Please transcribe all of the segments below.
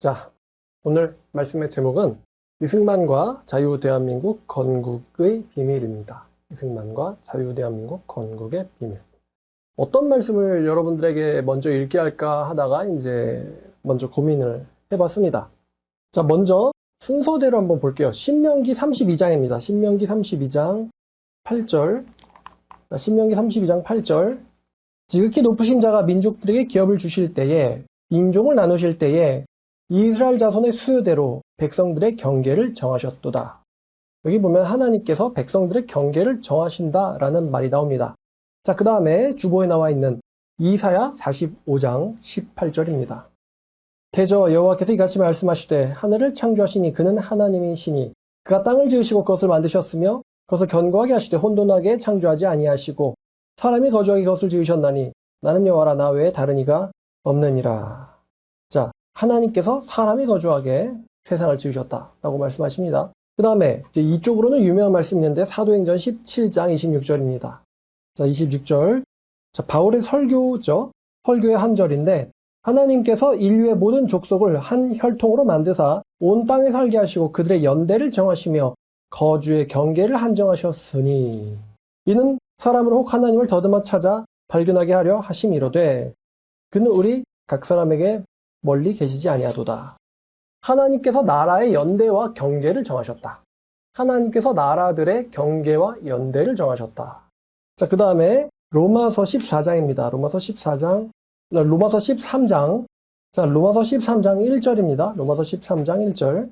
자, 오늘 말씀의 제목은 이승만과 자유대한민국 건국의 비밀입니다. 이승만과 자유대한민국 건국의 비밀. 어떤 말씀을 여러분들에게 먼저 읽게 할까 하다가 이제 먼저 고민을 해봤습니다. 자, 먼저 순서대로 한번 볼게요. 신명기 32장입니다. 신명기 32장 8절. 자, 신명기 32장 8절. 지극히 높으신 자가 민족들에게 기업을 주실 때에, 인종을 나누실 때에 이스라엘 자손의 수요대로 백성들의 경계를 정하셨도다. 여기 보면 하나님께서 백성들의 경계를 정하신다라는 말이 나옵니다. 자, 그 다음에 주보에 나와 있는 이사야 45장 18절입니다. 대저 여호와께서 이같이 말씀하시되 하늘을 창조하시니 그는 하나님이시니 그가 땅을 지으시고 그것을 만드셨으며 그것을 견고하게 하시되 혼돈하게 창조하지 아니하시고 사람이 거주하게 그것을 지으셨나니 나는 여호와라 나 외에 다른 이가 없느니라. 자, 하나님께서 사람이 거주하게 세상을 지으셨다라고 말씀하십니다. 그 다음에 이쪽으로는 유명한 말씀이 있는데 사도행전 17장 26절입니다. 자, 26절. 자, 바울의 설교죠. 설교의 한 절인데 하나님께서 인류의 모든 족속을 한 혈통으로 만드사 온 땅에 살게 하시고 그들의 연대를 정하시며 거주의 경계를 한정하셨으니 이는 사람으로 혹 하나님을 더듬어 찾아 발견하게 하려 하심이로되 그는 우리 각 사람에게 멀리 계시지 아니하도다. 하나님께서 나라의 연대와 경계를 정하셨다. 하나님께서 나라들의 경계와 연대를 정하셨다. 자, 그 다음에 로마서 14장입니다. 로마서 13장. 자, 로마서 13장 1절입니다. 로마서 13장 1절.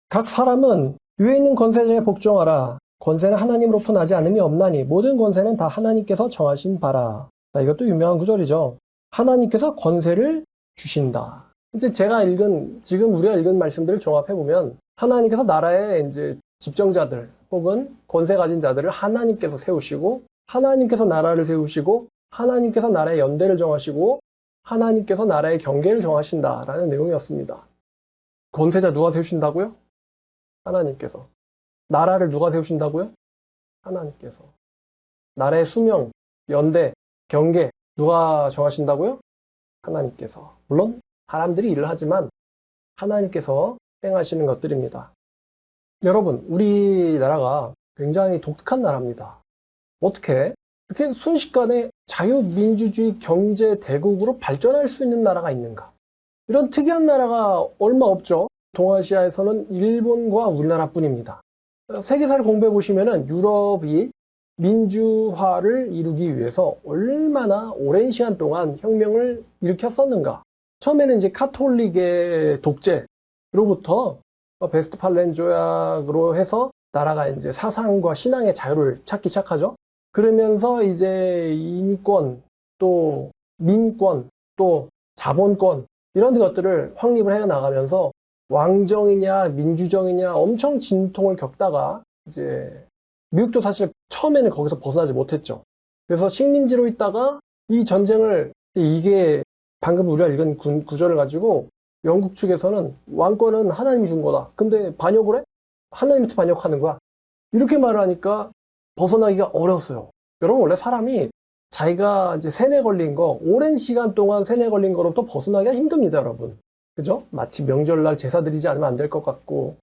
각 사람은 위에 있는 권세자에 복종하라. 권세는 하나님으로부터 나지 않음이 없나니 모든 권세는 다 하나님께서 정하신 바라. 자, 이것도 유명한 구절이죠. 하나님께서 권세를 주신다. 이제 지금 우리가 읽은 말씀들을 종합해보면 하나님께서 나라의 이제 집정자들 혹은 권세 가진 자들을 하나님께서 세우시고 하나님께서 나라를 세우시고 하나님께서 나라의 연대를 정하시고 하나님께서 나라의 경계를 정하신다라는 내용이었습니다. 권세자 누가 세우신다고요? 하나님께서. 나라를 누가 세우신다고요? 하나님께서. 나라의 수명, 연대, 경계 누가 정하신다고요? 하나님께서. 물론 사람들이 일을 하지만 하나님께서 행하시는 것들입니다. 여러분, 우리나라가 굉장히 독특한 나라입니다. 어떻게 이렇게 순식간에 자유민주주의 경제대국으로 발전할 수 있는 나라가 있는가? 이런 특이한 나라가 얼마 없죠. 동아시아에서는 일본과 우리나라뿐입니다. 세계사를 공부해 보시면은 유럽이 민주화를 이루기 위해서 얼마나 오랜 시간 동안 혁명을 일으켰었는가. 처음에는 이제 카톨릭의 독재로부터 베스트팔렌 조약으로 해서 나라가 이제 사상과 신앙의 자유를 찾기 시작하죠. 그러면서 이제 인권, 또 민권, 또 자본권 이런 것들을 확립을 해 나가면서 왕정이냐 민주정이냐 엄청 진통을 겪다가 이제 미국도 사실 처음에는 거기서 벗어나지 못했죠. 그래서 식민지로 있다가 이 전쟁을 이게 방금 우리가 읽은 구절을 가지고 영국 측에서는 왕권은 하나님이 준 거다. 근데 반역을 해? 하나님한테 반역하는 거야. 이렇게 말을 하니까 벗어나기가 어려웠어요. 여러분 원래 사람이 자기가 이제 세뇌 걸린 거, 오랜 시간 동안 세뇌 걸린 거로부터 벗어나기가 힘듭니다, 여러분. 그죠? 마치 명절날 제사 드리지 않으면 안 될 것 같고,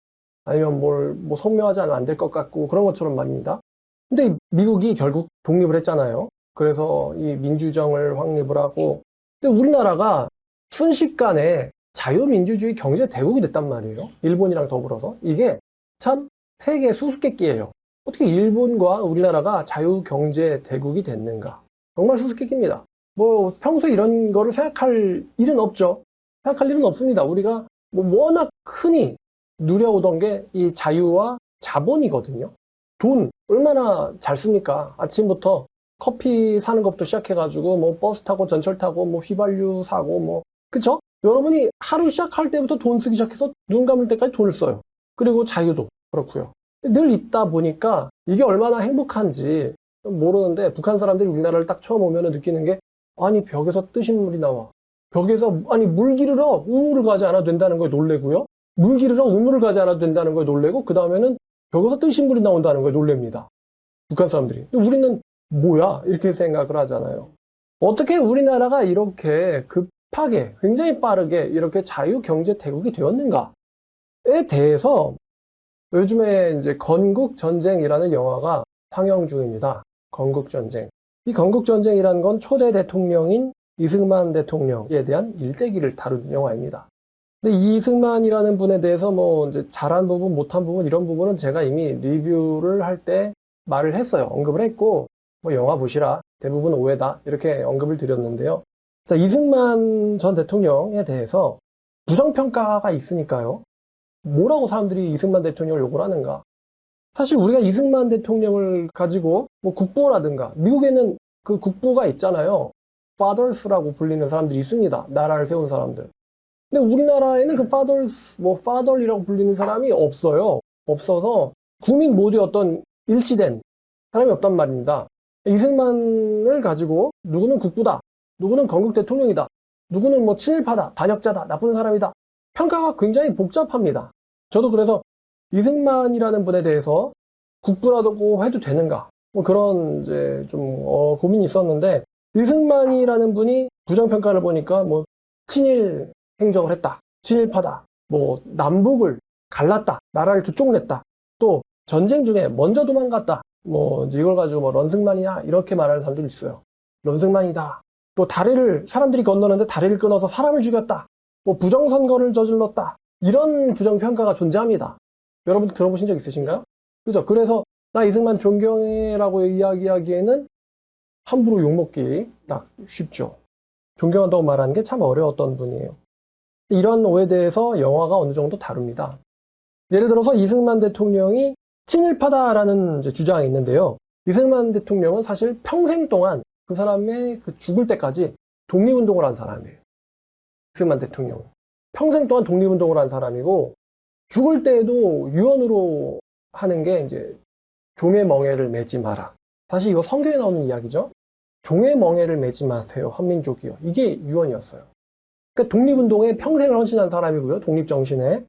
아니면 뭐 성묘하지 않으면 안 될 것 같고, 그런 것처럼 말입니다. 근데 미국이 결국 독립을 했잖아요. 그래서 이 민주정을 확립을 하고, 근데 우리나라가 순식간에 자유민주주의 경제대국이 됐단 말이에요. 일본이랑 더불어서. 이게 참 세계 수수께끼예요. 어떻게 일본과 우리나라가 자유경제대국이 됐는가. 정말 수수께끼입니다. 뭐 평소에 이런 거를 생각할 일은 없죠. 생각할 일은 없습니다. 우리가 워낙 흔히 누려오던 게 이 자유와 자본이거든요. 돈 얼마나 잘 씁니까? 아침부터 커피 사는 것부터 시작해가지고 뭐 버스 타고 전철 타고 뭐 휘발유 사고 뭐 그쵸? 여러분이 하루 시작할 때부터 돈 쓰기 시작해서 눈 감을 때까지 돈을 써요. 그리고 자유도 그렇고요. 늘 있다 보니까 이게 얼마나 행복한지 모르는데 북한 사람들이 우리나라를 딱 처음 오면 느끼는 게 아니 벽에서 뜨신 물이 나와. 벽에서 아니 물 기르러 우물을 가지 않아도 된다는 거에 놀래고요. 물 기르러 우물을 가지 않아도 된다는 거에 놀래고 그 다음에는 벽에서 뜨신 물이 나온다는 거에 놀랍니다. 북한 사람들이. 근데 우리는 뭐야? 이렇게 생각을 하잖아요. 어떻게 우리나라가 이렇게 급하게, 굉장히 빠르게 이렇게 자유경제대국이 되었는가에 대해서 요즘에 이제 건국전쟁이라는 영화가 상영 중입니다. 건국전쟁. 이 건국전쟁이라는 건 초대 대통령인 이승만 대통령에 대한 일대기를 다룬 영화입니다. 근데 이승만이라는 분에 대해서 뭐 이제 잘한 부분, 못한 부분 이런 부분은 제가 이미 리뷰를 할 때 말을 했어요. 언급을 했고 뭐 영화 보시라. 대부분 오해다. 이렇게 언급을 드렸는데요. 자, 이승만 전 대통령에 대해서 부정평가가 있으니까요. 뭐라고 사람들이 이승만 대통령을 욕을 하는가? 사실 우리가 이승만 대통령을 가지고 뭐 국보라든가 미국에는 그 국보가 있잖아요. fathers라고 불리는 사람들이 있습니다. 나라를 세운 사람들. 근데 우리나라에는 그 fathers, 뭐 father이라고 불리는 사람이 없어요. 없어서 국민 모두의 어떤 일치된 사람이 없단 말입니다. 이승만을 가지고 누구는 국부다, 누구는 건국 대통령이다, 누구는 뭐 친일파다, 반역자다, 나쁜 사람이다. 평가가 굉장히 복잡합니다. 저도 그래서 이승만이라는 분에 대해서 국부라고 해도 되는가? 뭐 그런 이제 좀 고민이 있었는데 이승만이라는 분이 부정평가를 보니까 뭐 친일 행정을 했다, 친일파다, 뭐 남북을 갈랐다, 나라를 두 쪽 냈다, 또 전쟁 중에 먼저 도망갔다, 뭐 이제 이걸 가지고 뭐 런승만이야 이렇게 말하는 사람들이 있어요. 런승만이다. 또 다리를 사람들이 건너는데 다리를 끊어서 사람을 죽였다. 뭐 부정선거를 저질렀다. 이런 부정평가가 존재합니다. 여러분들 들어보신 적 있으신가요? 그죠? 그래서 나 이승만 존경해라고 이야기하기에는 함부로 욕먹기 딱 쉽죠. 존경한다고 말하는 게 참 어려웠던 분이에요. 이런 오해에 대해서 영화가 어느 정도 다룹니다. 예를 들어서 이승만 대통령이 친일파다라는 이제 주장이 있는데요. 이승만 대통령은 사실 평생 동안 그 사람의 그 죽을 때까지 독립운동을 한 사람이에요. 이승만 대통령은. 평생 동안 독립운동을 한 사람이고, 죽을 때에도 유언으로 하는 게 이제 종의 멍에를 매지 마라. 사실 이거 성경에 나오는 이야기죠. 종의 멍에를 매지 마세요. 한민족이요. 이게 유언이었어요. 그러니까 독립운동에 평생을 헌신한 사람이고요. 독립정신에.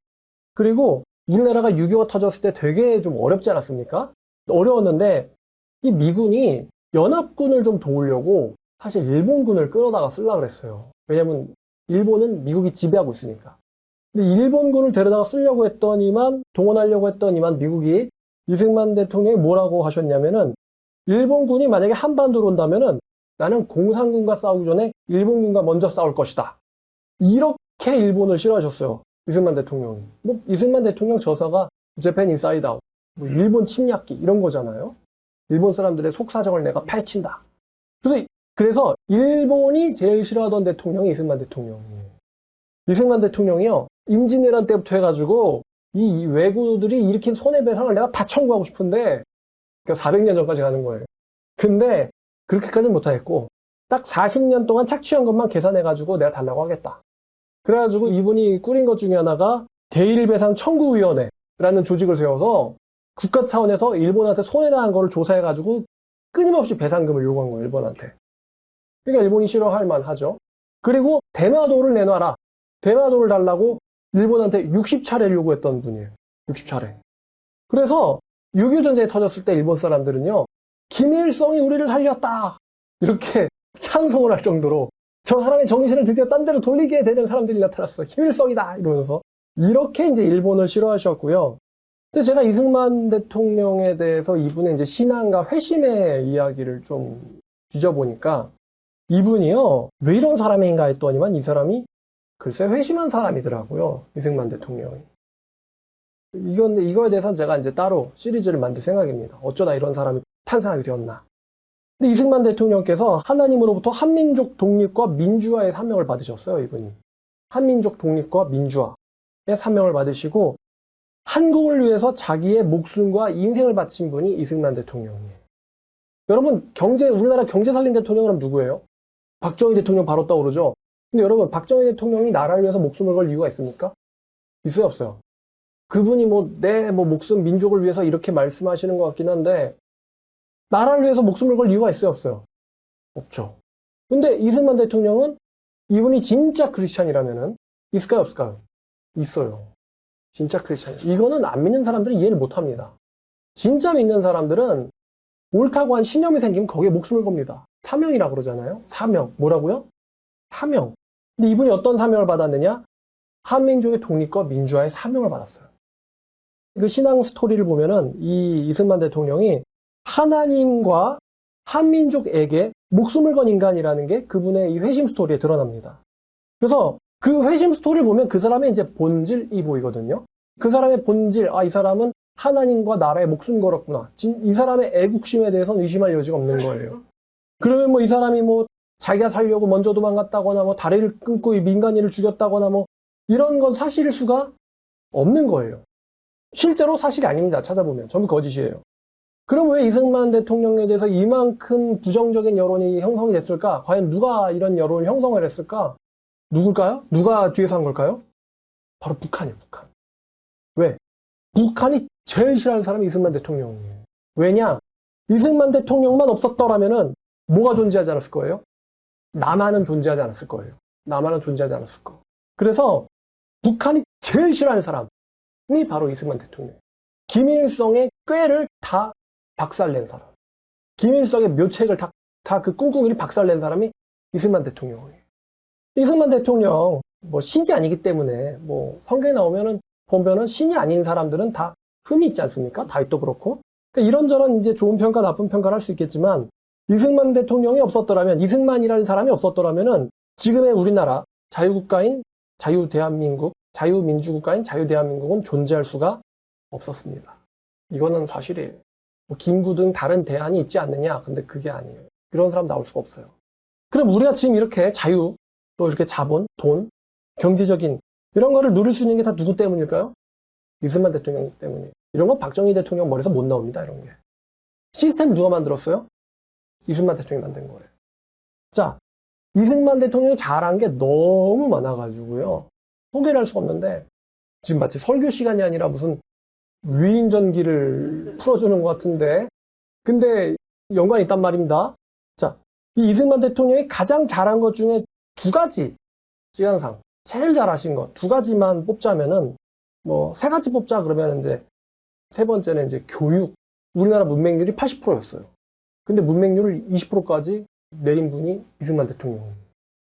그리고 우리나라가 6.25가 터졌을 때 되게 좀 어렵지 않았습니까? 어려웠는데 이 미군이 연합군을 좀 도우려고 사실 일본군을 끌어다가 쓰려고 그랬어요. 왜냐면 일본은 미국이 지배하고 있으니까. 근데 일본군을 데려다가 쓰려고 했더니만, 동원하려고 했더니만 미국이 이승만 대통령이 뭐라고 하셨냐면은 일본군이 만약에 한반도로 온다면은 나는 공산군과 싸우기 전에 일본군과 먼저 싸울 것이다. 이렇게 일본을 싫어하셨어요. 이승만 대통령이. 뭐 이승만 대통령 저서가 재팬 인사이드 아웃, 뭐 일본 침략기 이런 거잖아요. 일본 사람들의 속사정을 내가 파헤친다. 그래서 일본이 제일 싫어하던 대통령이 이승만 대통령이에요. 이승만 대통령이요. 임진왜란 때부터 해가지고 이 왜구들이 일으킨 손해배상을 내가 다 청구하고 싶은데 그러니까 400년 전까지 가는 거예요. 근데 그렇게까지는 못하겠고 딱 40년 동안 착취한 것만 계산해가지고 내가 달라고 하겠다. 그래가지고 이분이 꾸린 것 중에 하나가 대일배상 청구위원회라는 조직을 세워서 국가 차원에서 일본한테 손해당한 거를 조사해가지고 끊임없이 배상금을 요구한 거예요. 일본한테. 그러니까 일본이 싫어할 만하죠. 그리고 대마도를 내놔라. 대마도를 달라고 일본한테 60차례를 요구했던 분이에요. 60차례. 그래서 6.25 전쟁이 터졌을 때 일본 사람들은요. 김일성이 우리를 살렸다. 이렇게 찬송을 할 정도로 저 사람의 정신을 드디어 딴 데로 돌리게 되는 사람들이 나타났어. 김일성이다. 이러면서. 이렇게 이제 일본을 싫어하셨고요. 근데 제가 이승만 대통령에 대해서 이분의 이제 신앙과 회심의 이야기를 좀 뒤져보니까 이분이요. 왜 이런 사람인가 했더니만 이 사람이 글쎄 회심한 사람이더라고요. 이승만 대통령이. 이거에 대해서는 제가 이제 따로 시리즈를 만들 생각입니다. 어쩌다 이런 사람이 탄생하게 되었나. 근데 이승만 대통령께서 하나님으로부터 한민족 독립과 민주화의 사명을 받으셨어요, 이분이. 한민족 독립과 민주화의 사명을 받으시고 한국을 위해서 자기의 목숨과 인생을 바친 분이 이승만 대통령이에요. 여러분, 우리나라 경제 살린 대통령은 누구예요? 박정희 대통령 바로 떠오르죠? 근데 여러분, 박정희 대통령이 나라를 위해서 목숨을 걸 이유가 있습니까? 있어요, 없어요? 그분이 내 목숨, 민족을 위해서 이렇게 말씀하시는 것 같긴 한데, 나라를 위해서 목숨을 걸 이유가 있어요, 없어요? 없죠. 근데 이승만 대통령은 이분이 진짜 크리스찬이라면은 있을까요, 없을까요? 있어요. 진짜 크리스찬. 이거는 안 믿는 사람들은 이해를 못 합니다. 진짜 믿는 사람들은 옳다고 한 신념이 생기면 거기에 목숨을 겁니다. 사명이라고 그러잖아요. 사명. 뭐라고요? 사명. 근데 이분이 어떤 사명을 받았느냐? 한민족의 독립과 민주화의 사명을 받았어요. 그 신앙 스토리를 보면은 이 이승만 대통령이 하나님과 한민족에게 목숨을 건 인간이라는 게 그분의 이 회심 스토리에 드러납니다. 그래서 그 회심 스토리를 보면 그 사람의 이제 본질이 보이거든요. 그 사람의 본질, 이 사람은 하나님과 나라에 목숨 걸었구나. 이 사람의 애국심에 대해서는 의심할 여지가 없는 거예요. 그러면 뭐 이 사람이 뭐 자기가 살려고 먼저 도망갔다거나 뭐 다리를 끊고 민간인을 죽였다거나 뭐 이런 건 사실일 수가 없는 거예요. 실제로 사실이 아닙니다. 찾아보면 전부 거짓이에요. 그럼 왜 이승만 대통령에 대해서 이만큼 부정적인 여론이 형성이 됐을까? 과연 누가 이런 여론을 형성을 했을까? 누굴까요? 누가 뒤에서 한 걸까요? 바로 북한이에요. 북한. 왜? 북한이 제일 싫어하는 사람이 이승만 대통령이에요. 왜냐? 이승만 대통령만 없었더라면은 뭐가 존재하지 않았을 거예요? 남한은 존재하지 않았을 거예요. 남한은 존재하지 않았을 거. 그래서 북한이 제일 싫어하는 사람이 바로 이승만 대통령. 김일성의 꾀를 다 박살낸 사람. 김일성의 묘책을 다 그 꿍꿍이를 박살낸 사람이 이승만 대통령이에요. 이승만 대통령 뭐 신이 아니기 때문에 뭐 성경에 나오면은 보면은 신이 아닌 사람들은 다 흠이 있지 않습니까? 다윗도 그렇고. 그러니까 이런저런 이제 좋은 평가, 나쁜 평가를 할 수 있겠지만 이승만 대통령이 없었더라면, 이승만이라는 사람이 없었더라면은 지금의 우리나라 자유국가인 자유대한민국, 자유민주국가인 자유대한민국은 존재할 수가 없었습니다. 이거는 사실이에요. 뭐 김구 등 다른 대안이 있지 않느냐? 근데 그게 아니에요. 이런 사람 나올 수가 없어요. 그럼 우리가 지금 이렇게 자유, 또 이렇게 자본, 돈, 경제적인 이런 거를 누릴 수 있는 게 다 누구 때문일까요? 이승만 대통령 때문이에요. 이런 건 박정희 대통령 머리에서 못 나옵니다. 이런 게. 시스템 누가 만들었어요? 이승만 대통령이 만든 거예요. 자, 이승만 대통령이 잘한 게 너무 많아가지고요. 소개를 할 수가 없는데 지금 마치 설교 시간이 아니라 무슨 위인전기를 풀어주는 것 같은데 근데 연관이 있단 말입니다. 자, 이 이승만 대통령이 가장 잘한 것 중에 두 가지 시간상 제일 잘하신 것 두 가지만 뽑자면은 뭐 세 가지 뽑자 그러면 이제 세 번째는 이제 교육. 우리나라 문맹률이 80%였어요. 근데 문맹률을 20%까지 내린 분이 이승만 대통령이에요.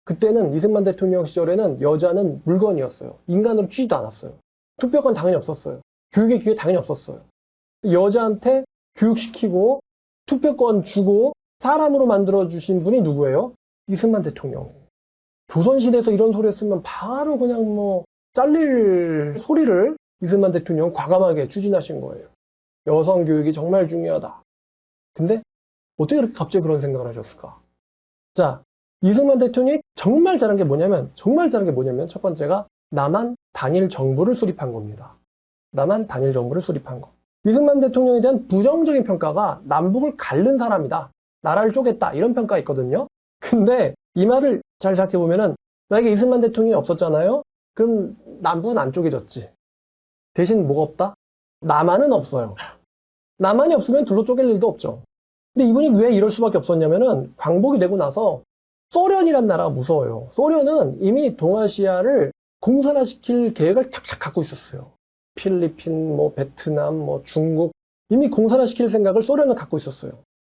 그때는 이승만 대통령 시절에는 여자는 물건이었어요. 인간으로 취지도 않았어요. 투표권 당연히 없었어요. 교육의 기회 당연히 없었어요. 여자한테 교육시키고 투표권 주고 사람으로 만들어주신 분이 누구예요? 이승만 대통령이에요. 조선시대에서 이런 소리 했으면 바로 그냥 뭐 잘릴 소리를 이승만 대통령은 과감하게 추진하신 거예요. 여성 교육이 정말 중요하다. 근데 어떻게 그렇게 갑자기 그런 생각을 하셨을까? 자, 이승만 대통령이 정말 잘한 게 뭐냐면 첫 번째가 남한 단일 정부를 수립한 겁니다. 남한 단일 정부를 수립한 거. 이승만 대통령에 대한 부정적인 평가가 남북을 갈른 사람이다. 나라를 쪼갰다. 이런 평가가 있거든요. 근데 이 말을 잘 생각해보면은 만약에 이승만 대통령이 없었잖아요? 그럼 남북은 안 쪼개졌지. 대신 뭐가 없다? 남한은 없어요. 남한이 없으면 둘로 쪼갤 일도 없죠. 근데 이분이 왜 이럴 수밖에 없었냐면은 광복이 되고 나서 소련이란 나라가 무서워요. 소련은 이미 동아시아를 공산화시킬 계획을 착착 갖고 있었어요. 필리핀, 뭐 베트남, 뭐 중국 이미 공산화시킬 생각을 소련은 갖고 있었어요.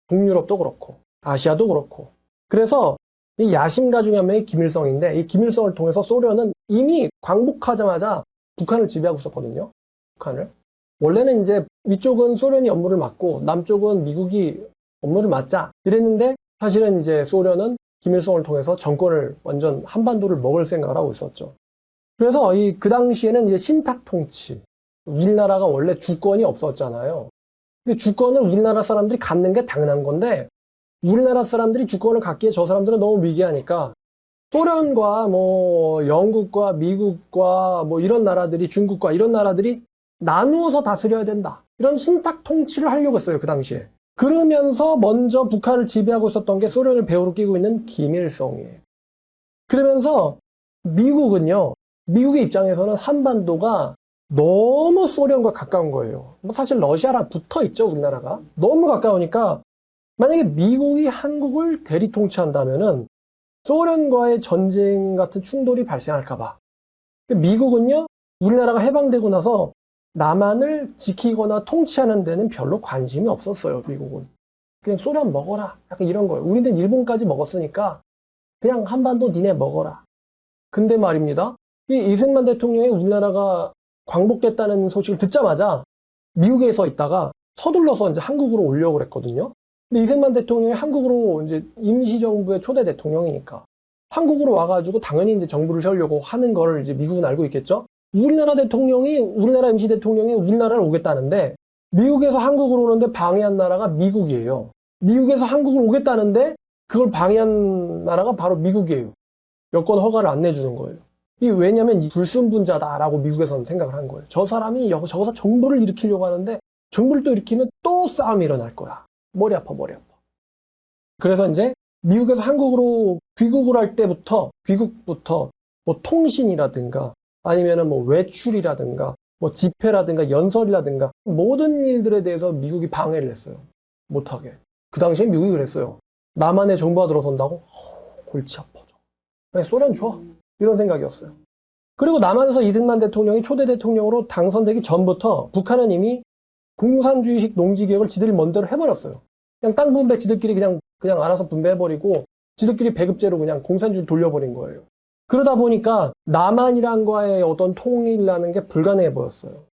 북유럽도 그렇고 아시아도 그렇고. 그래서 이 야심가 중에 한 명이 김일성인데 이 김일성을 통해서 소련은 이미 광복하자마자 북한을 지배하고 있었거든요. 북한을. 원래는 이제 위쪽은 소련이 업무를 맡고 남쪽은 미국이 업무를 맡자 이랬는데 사실은 이제 소련은 김일성을 통해서 정권을 완전 한반도를 먹을 생각을 하고 있었죠. 그래서 그 당시에는 이제 신탁 통치. 우리나라가 원래 주권이 없었잖아요. 근데 주권을 우리나라 사람들이 갖는 게 당연한 건데 우리나라 사람들이 주권을 갖기에 저 사람들은 너무 미개하니까 소련과 뭐 영국과 미국과 뭐 이런 나라들이 중국과 이런 나라들이 나누어서 다스려야 된다. 이런 신탁 통치를 하려고 했어요. 그 당시에. 그러면서 먼저 북한을 지배하고 있었던 게 소련을 배후로 끼고 있는 김일성이에요. 그러면서 미국은요. 미국의 입장에서는 한반도가 너무 소련과 가까운 거예요. 뭐 사실 러시아랑 붙어 있죠. 우리나라가. 너무 가까우니까 만약에 미국이 한국을 대리 통치한다면은 소련과의 전쟁 같은 충돌이 발생할까 봐. 미국은요. 우리나라가 해방되고 나서 남한을 지키거나 통치하는 데는 별로 관심이 없었어요. 미국은. 그냥 소련 먹어라. 약간 이런 거예요. 우리는 일본까지 먹었으니까 그냥 한반도 니네 먹어라. 근데 말입니다. 이 이승만 대통령이 우리나라가 광복됐다는 소식을 듣자마자 미국에서 있다가 서둘러서 이제 한국으로 오려고 그랬거든요. 근데 이승만 대통령이 한국으로 이제 임시정부의 초대 대통령이니까 한국으로 와가지고 당연히 이제 정부를 세우려고 하는 걸 이제 미국은 알고 있겠죠. 우리나라 임시 대통령이 우리나라를 오겠다는데 미국에서 한국으로 오는데 방해한 나라가 미국이에요. 미국에서 한국을 오겠다는데 그걸 방해한 나라가 바로 미국이에요. 여권 허가를 안 내주는 거예요. 왜냐면 불순분자다라고 미국에서는 생각을 한 거예요. 저 사람이 저기서 정부를 일으키려고 하는데 정부를 또 일으키면 또 싸움이 일어날 거야. 머리 아파. 그래서 이제 미국에서 한국으로 귀국을 할 때부터 뭐 통신이라든가 아니면은 뭐 외출이라든가 뭐 집회라든가 연설이라든가 모든 일들에 대해서 미국이 방해를 했어요. 못하게. 그 당시에 미국이 그랬어요. 남한의 정부가 들어선다고? 골치 아파져. 그냥 소련 줘. 이런 생각이었어요. 그리고 남한에서 이승만 대통령이 초대 대통령으로 당선되기 전부터 북한은 이미 공산주의식 농지개혁을 지들이 멋대로 해버렸어요. 그냥 땅 분배 지들끼리 그냥 알아서 분배해버리고 지들끼리 배급제로 그냥 공산주의를 돌려버린 거예요. 그러다 보니까 남한이란과의 어떤 통일이라는 게 불가능해 보였어요.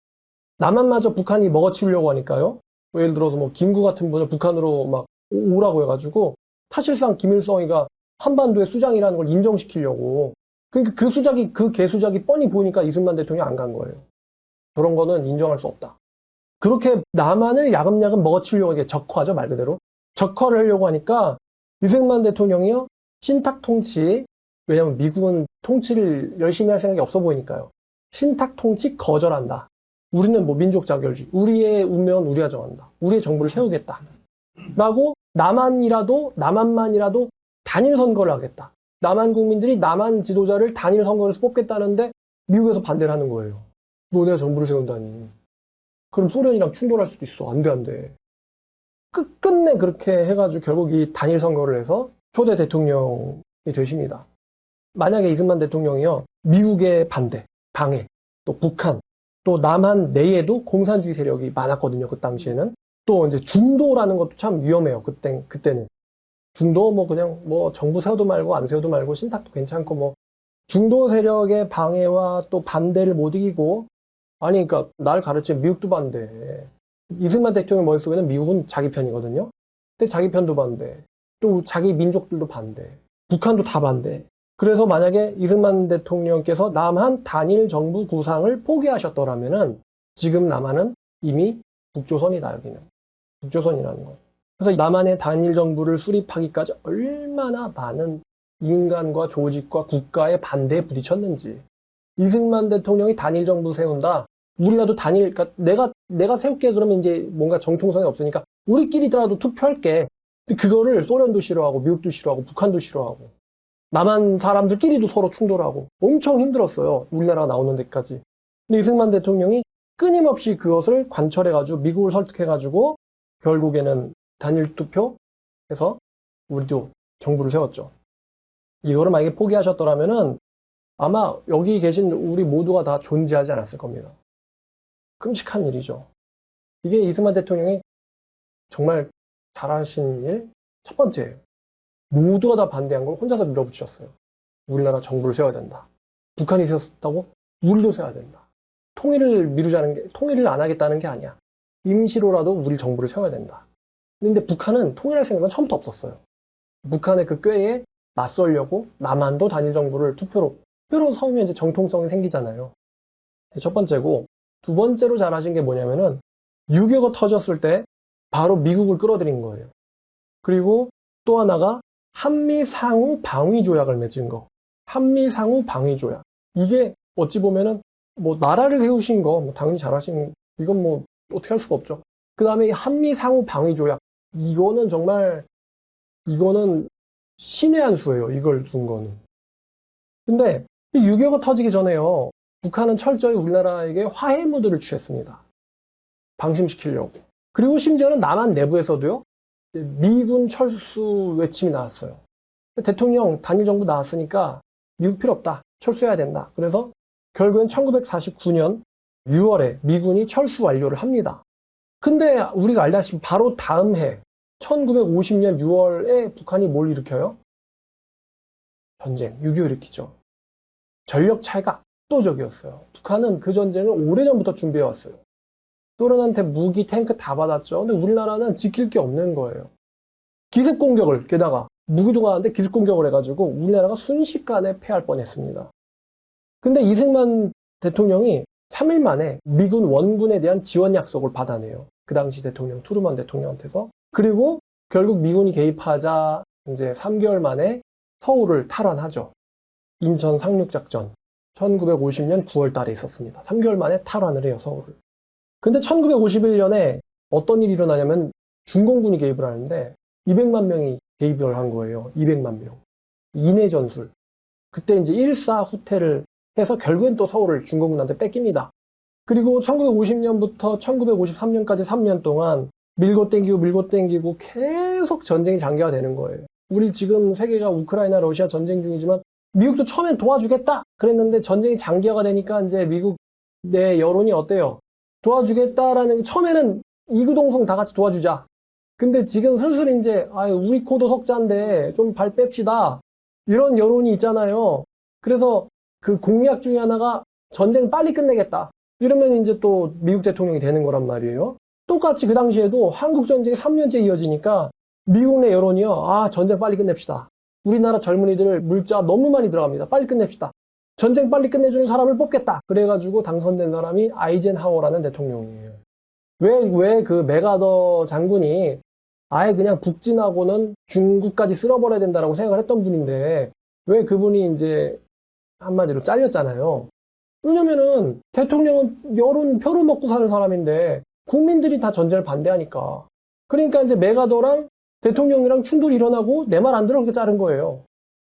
남한마저 북한이 먹어치우려고 하니까요. 예를 들어서 뭐 김구 같은 분을 북한으로 막 오라고 해가지고 사실상 김일성이가 한반도의 수장이라는 걸 인정시키려고 그러니까 그 개수작이 뻔히 보이니까 이승만 대통령이 안 간 거예요. 저런 거는 인정할 수 없다. 그렇게 남한을 야금야금 먹어치우려고 이게 적화죠, 말 그대로. 적화를 하려고 하니까 이승만 대통령이요, 신탁 통치, 왜냐면 미국은 통치를 열심히 할 생각이 없어 보이니까요. 신탁 통치 거절한다. 우리는 뭐 민족 자결주의, 우리의 운명은 우리가 정한다. 우리의 정부를 세우겠다. 라고 남한만이라도 단일 선거를 하겠다. 남한 국민들이 남한 지도자를 단일 선거에서 뽑겠다는데 미국에서 반대를 하는 거예요. 너네가 정부를 세운다니. 그럼 소련이랑 충돌할 수도 있어. 안 돼. 끝끝내 그렇게 해가지고 결국 이 단일 선거를 해서 초대 대통령이 되십니다. 만약에 이승만 대통령이요, 미국의 반대, 방해, 또 북한, 또 남한 내에도 공산주의 세력이 많았거든요. 그 당시에는. 또 이제 중도라는 것도 참 위험해요. 그때는. 중도 그냥 정부 세워도 말고 안 세워도 말고 신탁도 괜찮고 중도 세력의 방해와 또 반대를 못 이기고 그러니까 날 가르치면 미국도 반대. 이승만 대통령 머릿속에는 미국은 자기 편이거든요. 근데 자기 편도 반대. 또 자기 민족들도 반대. 북한도 다 반대. 그래서 만약에 이승만 대통령께서 남한 단일 정부 구상을 포기하셨더라면은 지금 남한은 이미 북조선이다, 여기는. 북조선이라는 거. 그래서 남한의 단일 정부를 수립하기까지 얼마나 많은 인간과 조직과 국가의 반대에 부딪혔는지. 이승만 대통령이 단일 정부 세운다. 우리라도 그러니까 내가 세울게 그러면 이제 뭔가 정통성이 없으니까 우리끼리더라도 투표할게. 그거를 소련도 싫어하고 미국도 싫어하고 북한도 싫어하고 남한 사람들끼리도 서로 충돌하고 엄청 힘들었어요. 우리나라가 나오는 데까지. 근데 이승만 대통령이 끊임없이 그것을 관철해가지고 미국을 설득해가지고 결국에는 단일 투표해서 우리도 정부를 세웠죠. 이거를 만약에 포기하셨더라면은 아마 여기 계신 우리 모두가 다 존재하지 않았을 겁니다. 끔찍한 일이죠. 이게 이승만 대통령이 정말 잘하신 일 첫 번째예요. 모두가 다 반대한 걸 혼자서 밀어붙이셨어요. 우리나라 정부를 세워야 된다. 북한이 세웠다고? 우리도 세워야 된다. 통일을 안 하겠다는 게 아니야. 임시로라도 우리 정부를 세워야 된다. 근데 북한은 통일할 생각은 처음부터 없었어요. 북한의 그 꾀에 맞서려고 남한도 단일 정부를 투표로 세우면 이제 정통성이 생기잖아요. 첫 번째고, 두 번째로 잘하신 게 뭐냐면은 6.25가 터졌을 때 바로 미국을 끌어들인 거예요. 그리고 또 하나가 한미 상호 방위 조약을 맺은 거. 한미 상호 방위 조약. 이게 어찌 보면은 나라를 세우신 거 당연히 잘하신, 이건 어떻게 할 수가 없죠. 그 다음에 한미 상호 방위 조약. 이거는 신의 한 수예요. 이걸 둔 거는. 근데 이 6.25가 터지기 전에요. 북한은 철저히 우리나라에게 화해 무드를 취했습니다. 방심시키려고. 그리고 심지어는 남한 내부에서도요. 미군 철수 외침이 나왔어요. 대통령 단일 정부 나왔으니까 미국 필요 없다. 철수해야 된다. 그래서 결국엔 1949년 6월에 미군이 철수 완료를 합니다. 근데 우리가 알다시피 바로 다음 해 1950년 6월에 북한이 뭘 일으켜요? 전쟁, 6.25 일으키죠. 전력 차이가 압도적이었어요. 북한은 그 전쟁을 오래전부터 준비해왔어요. 소련한테 무기, 탱크 다 받았죠. 근데 우리나라는 지킬 게 없는 거예요. 기습 공격을, 게다가 무기도 가는데 기습 공격을 해가지고 우리나라가 순식간에 패할 뻔했습니다. 근데 이승만 대통령이 3일 만에 미군 원군에 대한 지원 약속을 받아내요. 그 당시 대통령, 트루먼 대통령한테서. 그리고 결국 미군이 개입하자 이제 3개월 만에 서울을 탈환하죠. 인천 상륙작전. 1950년 9월 달에 있었습니다. 3개월 만에 탈환을 해요, 서울을. 근데 1951년에 어떤 일이 일어나냐면 중공군이 개입을 하는데 200만 명이 개입을 한 거예요. 200만 명. 인해 전술. 그때 이제 일사후퇴를 해서 결국엔 또 서울을 중공군한테 뺏깁니다. 그리고 1950년부터 1953년까지 3년 동안 밀고 땡기고 계속 전쟁이 장기화되는 거예요. 우리 지금 세계가 우크라이나, 러시아 전쟁 중이지만 미국도 처음엔 도와주겠다 그랬는데 전쟁이 장기화가 되니까 이제 미국 내 여론이 어때요? 도와주겠다라는, 처음에는 이구동성 다 같이 도와주자. 근데 지금 슬슬 이제 우리 코도 석자인데 좀 발 뺍시다. 이런 여론이 있잖아요. 그래서 그 공약 중에 하나가 전쟁 빨리 끝내겠다. 이러면 이제 또 미국 대통령이 되는 거란 말이에요. 똑같이 그 당시에도 한국 전쟁이 3년째 이어지니까 미국 내 여론이요. 전쟁 빨리 끝냅시다. 우리나라 젊은이들 물자 너무 많이 들어갑니다. 빨리 끝냅시다. 전쟁 빨리 끝내주는 사람을 뽑겠다. 그래가지고 당선된 사람이 아이젠하워라는 대통령이에요. 왜 그 맥아더 장군이 아예 그냥 북진하고는 중국까지 쓸어버려야 된다라고 생각을 했던 분인데 왜 그분이 이제 한마디로 잘렸잖아요. 왜냐면은 대통령은 여론 표를 먹고 사는 사람인데 국민들이 다 전쟁을 반대하니까. 그러니까 이제 맥아더랑 대통령이랑 충돌이 일어나고 내 말 안 들어 그렇게 자른 거예요.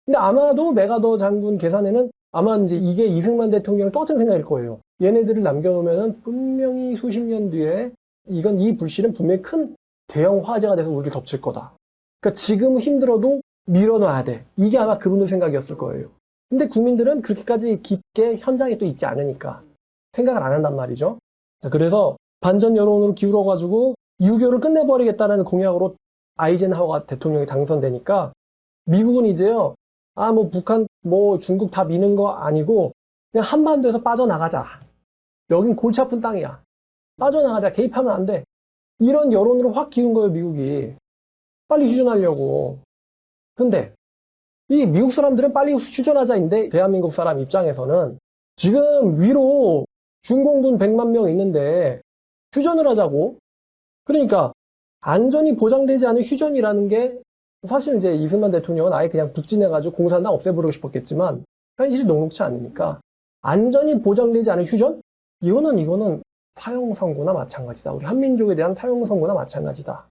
근데 아마도 맥아더 장군 계산에는 아마 이제 이게 이승만 대통령 똑같은 생각일 거예요. 얘네들을 남겨놓으면은 분명히 수십 년 뒤에 이 불씨는 분명히 큰 대형 화재가 돼서 우리를 덮칠 거다. 그러니까 지금 힘들어도 밀어놔야 돼. 이게 아마 그분들 생각이었을 거예요. 근데 국민들은 그렇게까지 깊게 현장에 또 있지 않으니까 생각을 안 한단 말이죠. 자, 그래서 반전 여론으로 기울어가지고 6.25를 끝내버리겠다는 공약으로 아이젠하워가 대통령이 당선되니까 미국은 이제요, 북한, 중국 다 미는 거 아니고 그냥 한반도에서 빠져나가자. 여긴 골치 아픈 땅이야. 빠져나가자. 개입하면 안 돼. 이런 여론으로 확 기운 거예요, 미국이. 빨리 휴전하려고. 근데 이 미국 사람들은 빨리 휴전하자인데 대한민국 사람 입장에서는 지금 위로 중공군 100만 명 있는데 휴전을 하자고. 그러니까 안전이 보장되지 않은 휴전이라는 게 사실 이제 이승만 대통령은 아예 그냥 북진해가지고 공산당 없애버리고 싶었겠지만 현실이 녹록치 않으니까 안전이 보장되지 않은 휴전? 이거는 사형선고나 마찬가지다. 우리 한민족에 대한 사형선고나 마찬가지다.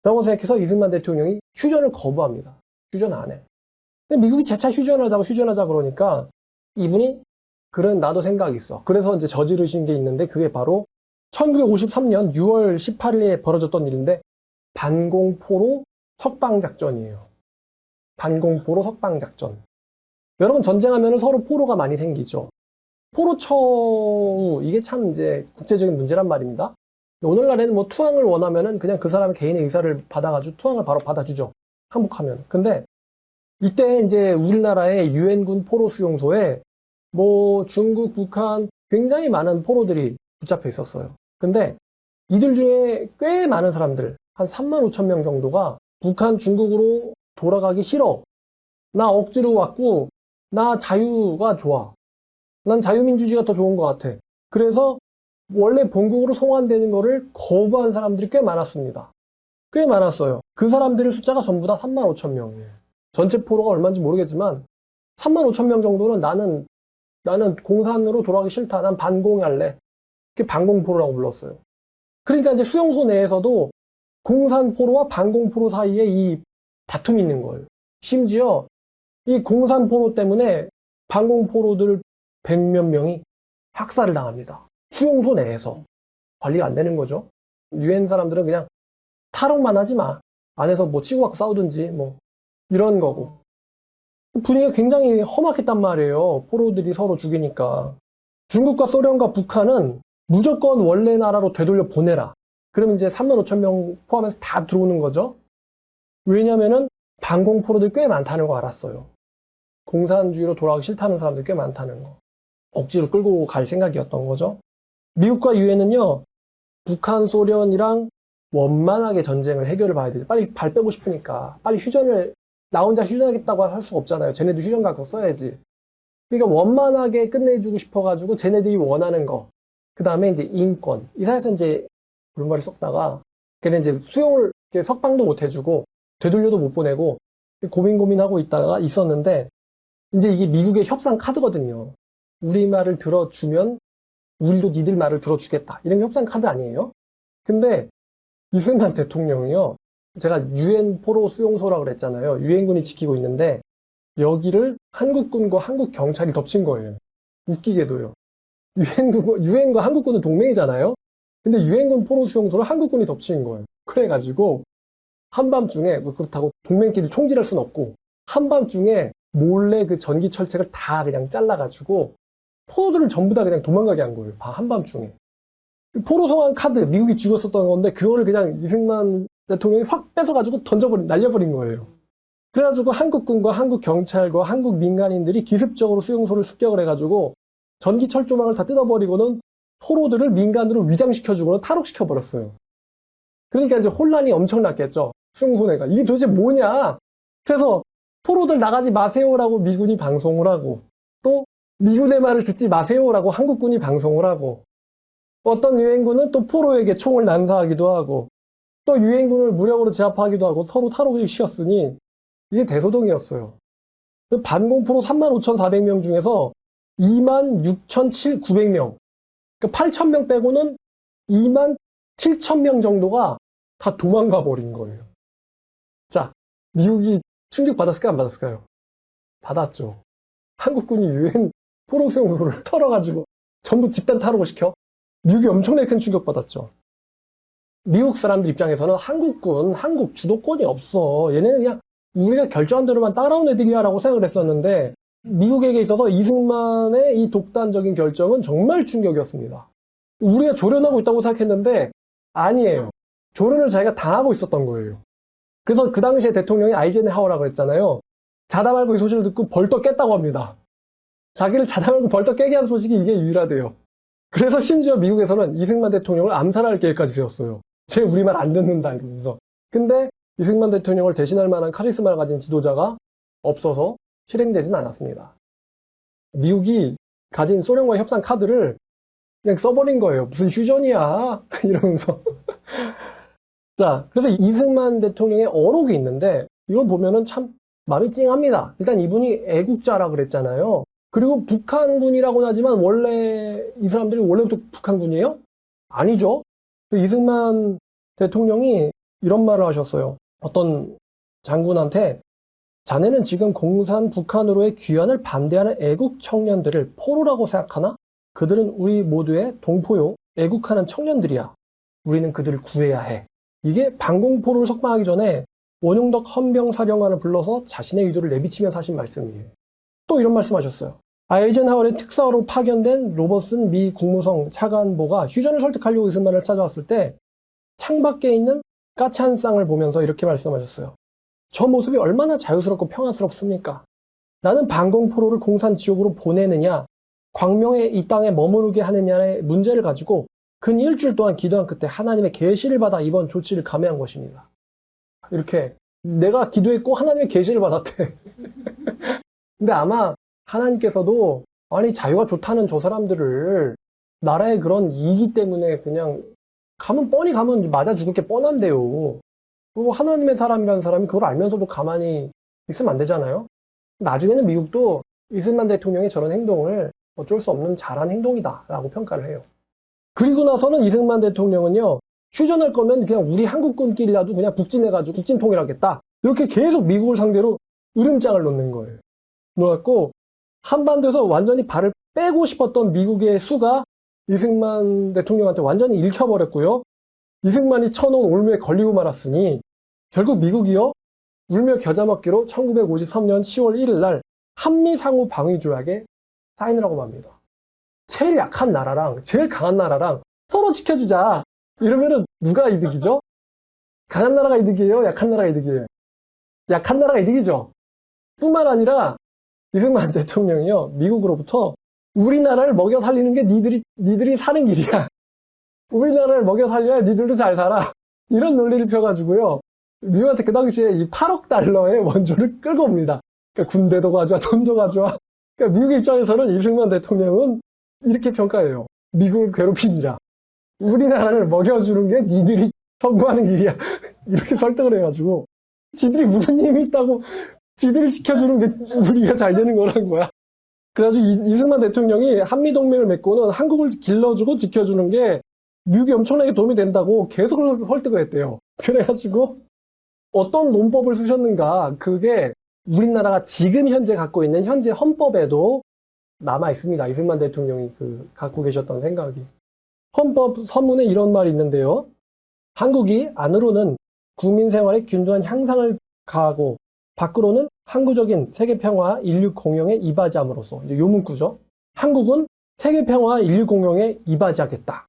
라고 생각해서 이승만 대통령이 휴전을 거부합니다. 휴전 안 해. 근데 미국이 재차 휴전하자 그러니까 이분이 그런 나도 생각이 있어. 그래서 이제 저지르신 게 있는데 그게 바로 1953년 6월 18일에 벌어졌던 일인데 반공포로 석방작전이에요. 반공포로 석방작전. 여러분 전쟁하면 서로 포로가 많이 생기죠. 포로처우 이게 참 이제 국제적인 문제란 말입니다. 오늘날에는 투항을 원하면은 그냥 그 사람의 개인의 의사를 받아가지고 투항을 바로 받아주죠. 항복하면. 근데 이때 이제 우리나라의 유엔군 포로 수용소에 중국, 북한 굉장히 많은 포로들이 붙잡혀 있었어요. 근데 이들 중에 꽤 많은 사람들, 한 3만 5천 명 정도가 북한, 중국으로 돌아가기 싫어. 나 억지로 왔고, 나 자유가 좋아. 난 자유민주주의가 더 좋은 것 같아. 그래서 원래 본국으로 송환되는 거를 거부한 사람들이 꽤 많았습니다. 꽤 많았어요. 그 사람들의 숫자가 전부 다 3만 5천 명이에요. 전체 포로가 얼마인지 모르겠지만 3만 5천 명 정도는 나는 공산으로 돌아가기 싫다. 난 반공할래. 그게 반공포로라고 불렀어요. 그러니까 이제 수용소 내에서도 공산포로와 반공포로 사이에 이 다툼이 있는 거예요. 심지어 이 공산포로 때문에 반공포로들 100몇 명이 학살을 당합니다. 수용소 내에서. 관리가 안 되는 거죠. 유엔 사람들은 그냥 탈옥만 하지 마. 안에서 치고받고 싸우든지 이런 거고. 분위기가 굉장히 험악했단 말이에요. 포로들이 서로 죽이니까. 중국과 소련과 북한은 무조건 원래 나라로 되돌려 보내라. 그러면 이제 3만 5천 명 포함해서 다 들어오는 거죠. 왜냐면은 반공포로들이 꽤 많다는 거 알았어요. 공산주의로 돌아가기 싫다는 사람들이 꽤 많다는 거. 억지로 끌고 갈 생각이었던 거죠. 미국과 유엔은요, 북한, 소련이랑 원만하게 전쟁을 해결을 봐야 되죠. 빨리 발 빼고 싶으니까. 빨리 휴전을, 나 혼자 휴전하겠다고 할 수가 없잖아요. 쟤네도 휴전 각서 써야지. 그러니까 원만하게 끝내주고 싶어가지고 쟤네들이 원하는 거. 그 다음에 이제 인권. 이 사회에서 이제 그런 말을 썼다가, 걔는 이제 수용을, 석방도 못 해주고, 되돌려도 못 보내고, 고민하고 있다가 있었는데, 이제 이게 미국의 협상 카드거든요. 우리 말을 들어주면, 우리도 니들 말을 들어주겠다. 이런 협상 카드 아니에요? 근데, 이승만 대통령이요. 제가 유엔 포로 수용소라고 그랬잖아요. 유엔군이 지키고 있는데, 여기를 한국군과 한국 경찰이 덮친 거예요. 웃기게도요. 유엔과 한국군은 동맹이잖아요. 근데 유엔군 포로 수용소를 한국군이 덮친 거예요. 그래가지고 한밤중에 뭐 그렇다고 동맹끼리 총질할 순 없고 한밤중에 몰래 그 전기 철책을 다 그냥 잘라가지고 포로들을 전부 다 그냥 도망가게 한 거예요. 한밤중에. 포로 송환 카드 미국이 쥐고 썼던 건데 그거를 그냥 이승만 대통령이 확 뺏어가지고 날려버린 거예요. 그래가지고 한국군과 한국 경찰과 한국 민간인들이 기습적으로 수용소를 습격을 해가지고 전기 철조망을 다 뜯어버리고는 포로들을 민간으로 위장시켜주고는 탈옥시켜버렸어요. 그러니까 이제 혼란이 엄청났겠죠. 수용소 내가. 이게 도대체 뭐냐? 그래서 포로들 나가지 마세요라고 미군이 방송을 하고 또 미군의 말을 듣지 마세요라고 한국군이 방송을 하고 어떤 유엔군은 또 포로에게 총을 난사하기도 하고 또 유엔군을 무력으로 제압하기도 하고 서로 탈옥을 시켰으니 이게 대소동이었어요. 반공포로 35,400명 중에서 26,900명, 그러니까 8,000명 빼고는 27,000명 정도가 다 도망가 버린 거예요. 자, 미국이 충격받았을까요? 안 받았을까요? 받았죠. 한국군이 유엔 포로 수용소를 털어가지고 전부 집단 탈옥을 시켜? 미국이 엄청나게 큰 충격받았죠. 미국 사람들 입장에서는 한국군, 한국 주도권이 없어. 얘네는 그냥 우리가 결정한 대로만 따라온 애들이야 라고 생각을 했었는데 미국에게 있어서 이승만의 이 독단적인 결정은 정말 충격이었습니다. 우리가 조련하고 있다고 생각했는데 아니에요. 조련을 자기가 당하고 있었던 거예요. 그래서 그 당시에 대통령이 아이젠하워라고 했잖아요. 자다 말고 이 소식을 듣고 벌떡 깼다고 합니다. 자기를 자다 말고 벌떡 깨게 한 소식이 이게 유일하대요. 그래서 심지어 미국에서는 이승만 대통령을 암살할 계획까지 세웠어요. 쟤 우리 말 안 듣는다 이러면서. 근데 이승만 대통령을 대신할 만한 카리스마를 가진 지도자가 없어서 실행되진 않았습니다. 미국이 가진 소련과 협상 카드를 그냥 써버린 거예요. 무슨 휴전이야 이러면서. 자, 그래서 이승만 대통령의 어록이 있는데 이걸 보면은 참 마음이 찡합니다. 일단 이분이 애국자라 그랬잖아요. 그리고 북한군이라고는 하지만 원래 이 사람들이 원래부터 북한군이에요? 아니죠. 이승만 대통령이 이런 말을 하셨어요. 어떤 장군한테 자네는 지금 공산 북한으로의 귀환을 반대하는 애국 청년들을 포로라고 생각하나? 그들은 우리 모두의 동포요. 애국하는 청년들이야. 우리는 그들을 구해야 해. 이게 반공포로를 석방하기 전에 원용덕 헌병사령관을 불러서 자신의 의도를 내비치면서 하신 말씀이에요. 또 이런 말씀하셨어요. 아이젠하워의 특사로 파견된 로버슨 미 국무성 차관보가 휴전을 설득하려고 이승만을 찾아왔을 때 창밖에 있는 까치한 쌍을 보면서 이렇게 말씀하셨어요. 저 모습이 얼마나 자유스럽고 평안스럽습니까? 나는 반공포로를 공산 지옥으로 보내느냐, 광명에 이 땅에 머무르게 하느냐의 문제를 가지고 근 일주일 동안 기도한 끝에 하나님의 계시를 받아 이번 조치를 감행한 것입니다. 이렇게 내가 기도했고 하나님의 계시를 받았대. 근데 아마 하나님께서도 아니 자유가 좋다는 저 사람들을 나라의 그런 이익이 때문에 그냥 뻔히 가면 맞아 죽을 게 뻔한데요. 그리고 하나님의 사람이라는 사람이 그걸 알면서도 가만히 있으면 안 되잖아요. 나중에는 미국도 이승만 대통령의 저런 행동을 어쩔 수 없는 잘한 행동이다라고 평가를 해요. 그리고 나서는 이승만 대통령은요. 휴전할 거면 그냥 우리 한국군끼리라도 그냥 북진해가지고 북진통일하겠다. 이렇게 계속 미국을 상대로 으름장을 놓는 거예요. 놓았고 한반도에서 완전히 발을 빼고 싶었던 미국의 수가 이승만 대통령한테 완전히 읽혀버렸고요. 이승만이 쳐놓은 올무에 걸리고 말았으니 결국 미국이요. 울며 겨자 먹기로 1953년 10월 1일 날 한미상호 방위조약에 사인을 하고 맙니다. 제일 약한 나라랑 제일 강한 나라랑 서로 지켜주자. 이러면은 누가 이득이죠? 강한 나라가 이득이에요? 약한 나라가 이득이에요? 약한 나라가 이득이죠. 뿐만 아니라 이승만 대통령이요, 미국으로부터 우리나라를 먹여 살리는 게 니들이 사는 길이야. 우리나라를 먹여 살려야 니들도 잘 살아. 이런 논리를 펴가지고요, 미국한테 그 당시에 이 8억 달러의 원조를 끌고 옵니다. 그러니까 군대도 가져와, 돈도 가져와. 그러니까 미국 입장에서는 이승만 대통령은 이렇게 평가해요. 미국을 괴롭힌 자. 우리나라를 먹여주는 게 니들이 선구하는 길이야. 이렇게 설득을 해가지고, 지들이 무슨 힘이 있다고 지들을 지켜주는 게 우리가 잘 되는 거라는 거야. 그래가지고 이승만 대통령이 한미동맹을 맺고는 한국을 길러주고 지켜주는 게 미국에 엄청나게 도움이 된다고 계속 설득을 했대요. 그래가지고 어떤 논법을 쓰셨는가, 그게 우리나라가 지금 현재 갖고 있는 현재 헌법에도 남아 있습니다. 이승만 대통령이 갖고 계셨던 생각이. 헌법 서문에 이런 말이 있는데요. 한국이 안으로는 국민 생활의 균등한 향상을 가하고 밖으로는 항구적인 세계평화 인류 공영에 이바지함으로써, 이제 요 문구죠. 한국은 세계평화 인류 공영에 이바지하겠다.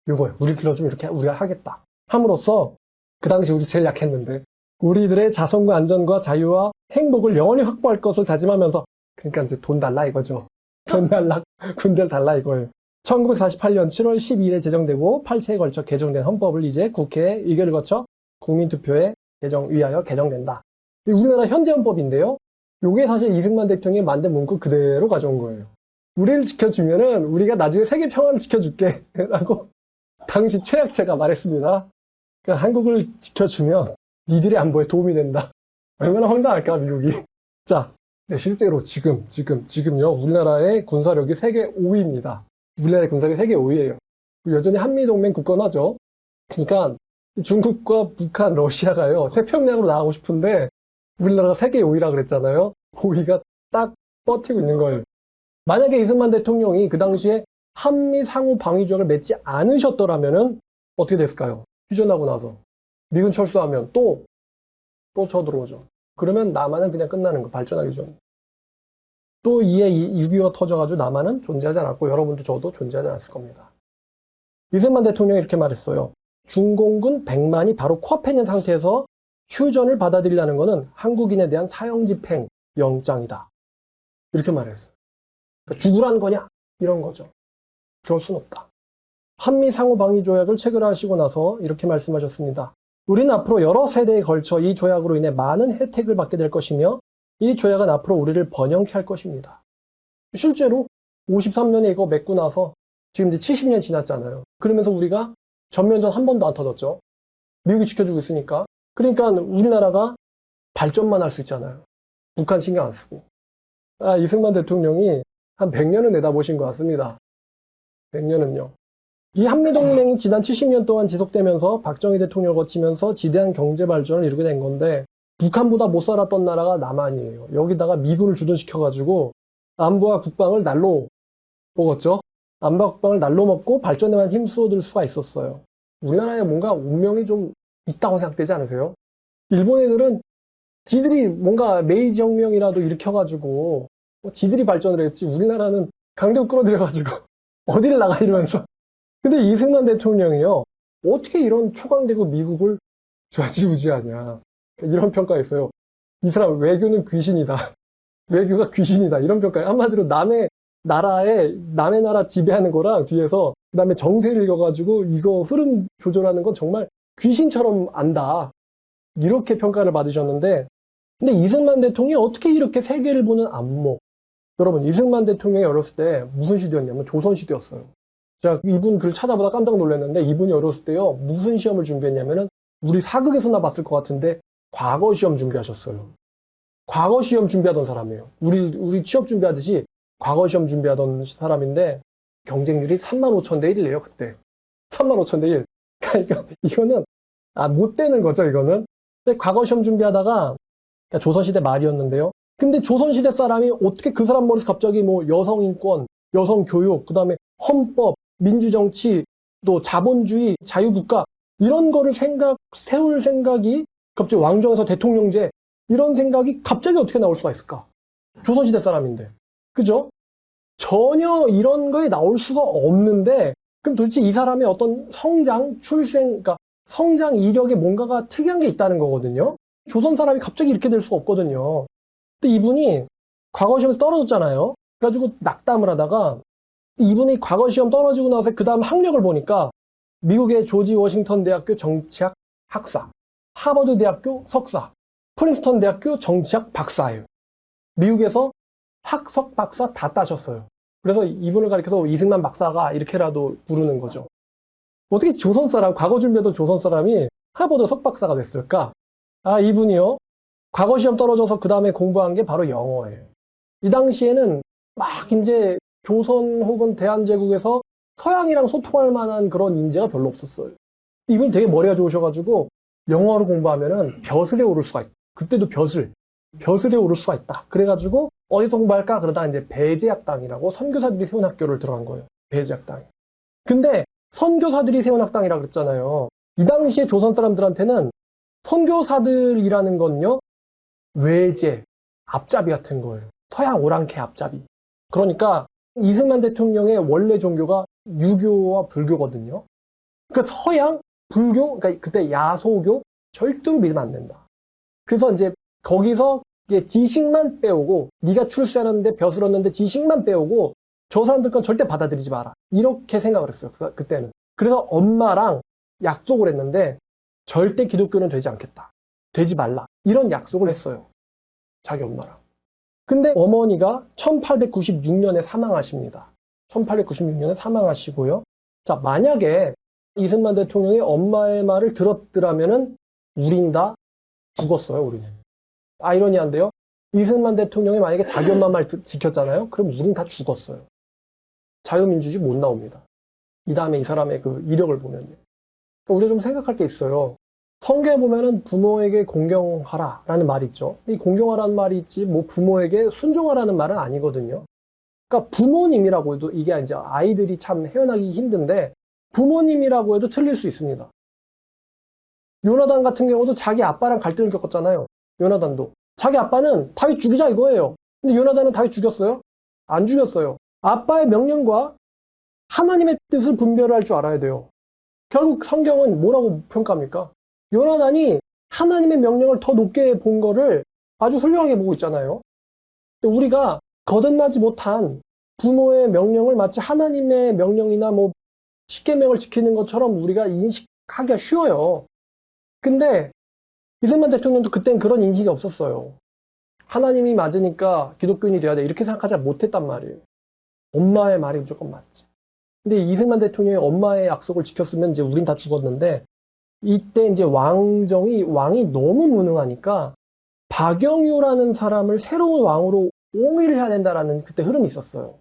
요거예요. 우리 길러주면 이렇게 우리가 하겠다. 함으로써 그 당시 우리 제일 약했는데 우리들의 자손과 안전과 자유와 행복을 영원히 확보할 것을 다짐하면서, 그러니까 이제 돈 달라 이거죠. 돈 달라, 군대를 달라 이거예요. 1948년 7월 12일에 제정되고 8차에 걸쳐 개정된 헌법을 이제 국회에 의결을 거쳐 국민투표에 위하여 개정된다. 우리나라 현재 헌법인데요. 요게 사실 이승만 대통령이 만든 문구 그대로 가져온 거예요. 우리를 지켜주면은 우리가 나중에 세계 평화를 지켜줄게 라고 당시 최약체가 말했습니다. 그러니까 한국을 지켜주면 니들의 안보에 도움이 된다. 얼마나 황당할까, 미국이. 자, 실제로 지금요, 우리나라의 군사력이 세계 5위입니다. 우리나라의 군사력이 세계 5위예요. 여전히 한미동맹 굳건하죠. 그러니까 중국과 북한, 러시아가요, 태평양으로 나가고 싶은데 우리나라가 세계 5위라 그랬잖아요. 5위가 딱 버티고 있는 거예요. 만약에 이승만 대통령이 그 당시에 한미 상호 방위 조약을 맺지 않으셨더라면은 어떻게 됐을까요? 휴전하고 나서 미군 철수하면 또 쳐들어오죠. 그러면 남한은 그냥 끝나는 거, 발전하기 전. 또 이에 6.25가 터져가지고 남한은 존재하지 않았고 여러분도 저도 존재하지 않았을 겁니다. 이승만 대통령이 이렇게 말했어요. 중공군 100만이 바로 코앞에 있는 상태에서 휴전을 받아들이려는 것은 한국인에 대한 사형집행 영장이다. 이렇게 말했어요. 그러니까 죽으라는 거냐? 이런 거죠. 그럴 순 없다. 한미 상호방위조약을 체결하시고 나서 이렇게 말씀하셨습니다. 우리는 앞으로 여러 세대에 걸쳐 이 조약으로 인해 많은 혜택을 받게 될 것이며 이 조약은 앞으로 우리를 번영케 할 것입니다. 실제로 53년에 이거 맺고 나서 지금 이제 70년 지났잖아요. 그러면서 우리가 전면전 한 번도 안 터졌죠. 미국이 지켜주고 있으니까. 그러니까 우리나라가 발전만 할 수 있잖아요. 북한 신경 안 쓰고. 이승만 대통령이 한 100년을 내다보신 것 같습니다. 100년은요. 이 한미동맹이 지난 70년 동안 지속되면서 박정희 대통령을 거치면서 지대한 경제 발전을 이루게 된 건데 북한보다 못 살았던 나라가 남한이에요. 여기다가 미군을 주둔시켜가지고 안보와 국방을 날로 먹었죠. 안보와 국방을 날로 먹고 발전에만 힘써들 수가 있었어요. 우리나라에 뭔가 운명이 좀 있다고 생각되지 않으세요? 일본 애들은 지들이 뭔가 메이지 혁명이라도 일으켜가지고 지들이 발전을 했지 우리나라는 강대국 끌어들여가지고 어디를 나가 이러면서. 근데 이승만 대통령이요, 어떻게 이런 초강대국 미국을 좌지우지하냐, 이런 평가했어요. 이 사람 외교는 귀신이다. 외교가 귀신이다. 이런 평가예요. 한마디로 남의 나라 지배하는 거랑 뒤에서 그 다음에 정세를 읽어가지고 이거 흐름 조절하는 건 정말 귀신처럼 안다. 이렇게 평가를 받으셨는데, 근데 이승만 대통령이 어떻게 이렇게 세계를 보는 안목. 여러분, 이승만 대통령이 어렸을 때 무슨 시대였냐면 조선시대였어요. 제가 이분 글 찾아보다 깜짝 놀랐는데 이분이 어렸을 때요, 무슨 시험을 준비했냐면은 우리 사극에서나 봤을 것 같은데 과거 시험 준비하셨어요. 과거 시험 준비하던 사람이에요. 우리 취업 준비하듯이 과거 시험 준비하던 사람인데 경쟁률이 35,000대 1이래요, 그때. 35,000대 1. 그러니까 이거는 못 되는 거죠, 이거는. 근데 과거 시험 준비하다가 그러니까 조선시대 말이었는데요. 근데 조선시대 사람이 어떻게 그 사람 머리에서 갑자기 뭐 여성인권, 여성교육, 그 다음에 헌법, 민주정치, 또 자본주의, 자유국가 이런 거를 세울 생각이 갑자기 왕정에서 대통령제 이런 생각이 갑자기 어떻게 나올 수가 있을까? 조선시대 사람인데. 그죠? 전혀 이런 거에 나올 수가 없는데 그럼 도대체 이 사람의 어떤 성장, 그러니까 성장 이력에 뭔가가 특이한 게 있다는 거거든요. 조선 사람이 갑자기 이렇게 될 수가 없거든요. 근데 이분이 과거 시험에서 떨어졌잖아요. 그래가지고 낙담을 하다가 이분이 과거 시험 떨어지고 나서 그 다음 학력을 보니까 미국의 조지 워싱턴 대학교 정치학 학사, 하버드 대학교 석사, 프린스턴 대학교 정치학 박사예요. 미국에서 학석 박사 다 따셨어요. 그래서 이분을 가리켜서 이승만 박사가 이렇게라도 부르는 거죠. 어떻게 조선 사람, 과거 준비했던 조선 사람이 하버드 석박사가 됐을까? 아, 이분이요. 과거 시험 떨어져서 그 다음에 공부한 게 바로 영어예요. 이 당시에는 막 이제 조선 혹은 대한제국에서 서양이랑 소통할 만한 그런 인재가 별로 없었어요. 이분이 되게 머리가 좋으셔가지고 영어를 공부하면은 벼슬에 오를 수가 있다. 그때도 벼슬에 오를 수가 있다. 그래가지고 어디서 공부할까? 그러다 이제 배제학당이라고 선교사들이 세운 학교를 들어간 거예요. 배제학당. 근데 선교사들이 세운 학당이라고 그랬잖아요. 이 당시에 조선 사람들한테는 선교사들이라는 건요, 외제, 앞잡이 같은 거예요. 서양 오랑캐 앞잡이. 그러니까 이승만 대통령의 원래 종교가 유교와 불교거든요. 그러니까 서양, 불교, 그러니까 그때 야소교 절대로 믿으면 안 된다. 그래서 이제 거기서 지식만 빼오고 네가 출세하는데 벼슬었는데 지식만 빼오고 저 사람들 건 절대 받아들이지 마라. 이렇게 생각을 했어요. 그때는. 그래서 엄마랑 약속을 했는데 절대 기독교는 되지 않겠다. 되지 말라. 이런 약속을 했어요. 자기 엄마랑. 근데 어머니가 1896년에 사망하십니다. 1896년에 사망하시고요. 자, 만약에 이승만 대통령이 엄마의 말을 들었더라면은 우린 다 죽었어요, 우리는. 아이러니한데요. 이승만 대통령이 만약에 자기 엄마 말 지켰잖아요. 그럼 우린 다 죽었어요. 자유민주주의 못 나옵니다. 이 다음에 이 사람의 그 이력을 보면요. 그러니까 우리가 좀 생각할 게 있어요. 성경에 보면은 부모에게 공경하라 라는 말이 있죠. 이 공경하라는 말이 있지, 뭐 부모에게 순종하라는 말은 아니거든요. 그러니까 부모님이라고 해도 이게 이제 아이들이 참 헤어나기 힘든데 부모님이라고 해도 틀릴 수 있습니다. 요나단 같은 경우도 자기 아빠랑 갈등을 겪었잖아요. 요나단도. 자기 아빠는 다윗 죽이자 이거예요. 근데 요나단은 다윗 죽였어요? 안 죽였어요. 아빠의 명령과 하나님의 뜻을 분별할 줄 알아야 돼요. 결국 성경은 뭐라고 평가합니까? 요나단이 하나님의 명령을 더 높게 본 거를 아주 훌륭하게 보고 있잖아요. 우리가 거듭나지 못한 부모의 명령을 마치 하나님의 명령이나 뭐 십계명을 지키는 것처럼 우리가 인식하기가 쉬워요. 근데 이승만 대통령도 그땐 그런 인식이 없었어요. 하나님이 맞으니까 기독교인이 돼야 돼. 이렇게 생각하지 못했단 말이에요. 엄마의 말이 무조건 맞지. 근데 이승만 대통령이 엄마의 약속을 지켰으면 이제 우린 다 죽었는데 이때 이제 왕이 너무 무능하니까 박영효라는 사람을 새로운 왕으로 옹위를 해야 된다라는 그때 흐름이 있었어요.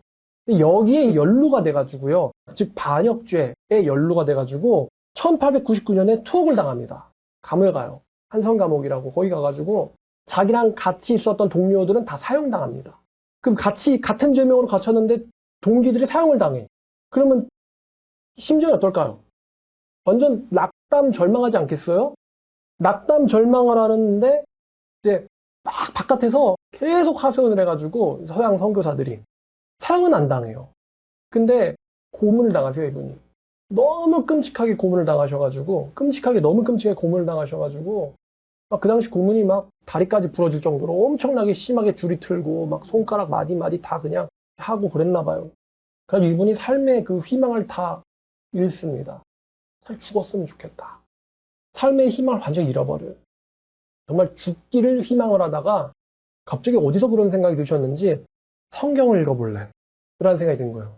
여기에 연루가 돼가지고요. 즉 반역죄에 연루가 돼가지고 1899년에 투옥을 당합니다. 감을 가요. 한성 감옥이라고 거기 가가지고 자기랑 같이 있었던 동료들은 다 사형당합니다. 그럼 같은 죄명으로 갇혔는데 동기들이 사형을 당해. 그러면 심정이 어떨까요? 완전 낙담 절망하지 않겠어요? 낙담 절망을 하는데 이제 막 바깥에서 계속 하소연을 해가지고 서양 선교사들이 사형은 안 당해요. 근데 고문을 당하세요, 이분이. 너무 끔찍하게 고문을 당하셔가지고 너무 끔찍하게 고문을 당하셔가지고 막 그 당시 고문이 막 다리까지 부러질 정도로 엄청나게 심하게 줄이 틀고 막 손가락 마디마디 다 그냥 하고 그랬나 봐요. 그래서 이분이 삶의 그 희망을 다 잃습니다. 잘 죽었으면 좋겠다. 삶의 희망을 완전히 잃어버려요. 정말 죽기를 희망을 하다가 갑자기 어디서 그런 생각이 드셨는지 성경을 읽어볼래. 그런 생각이 든 거예요.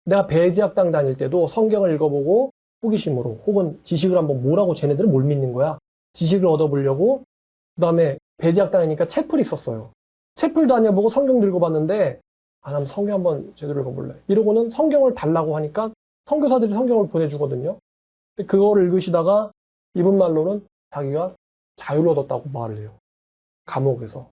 내가 배제학당 다닐 때도 성경을 읽어보고 호기심으로 혹은 지식을 한번 뭐라고 쟤네들은 뭘 믿는 거야. 지식을 얻어보려고 그 다음에 배제학당이니까 채플이 있었어요. 채플 다녀보고 성경도 읽어봤는데 난 성경 한번 제대로 읽어볼래. 이러고는 성경을 달라고 하니까 선교사들이 성경을 보내주거든요. 그거를 읽으시다가 이분 말로는 자기가 자유를 얻었다고 말을 해요. 감옥에서.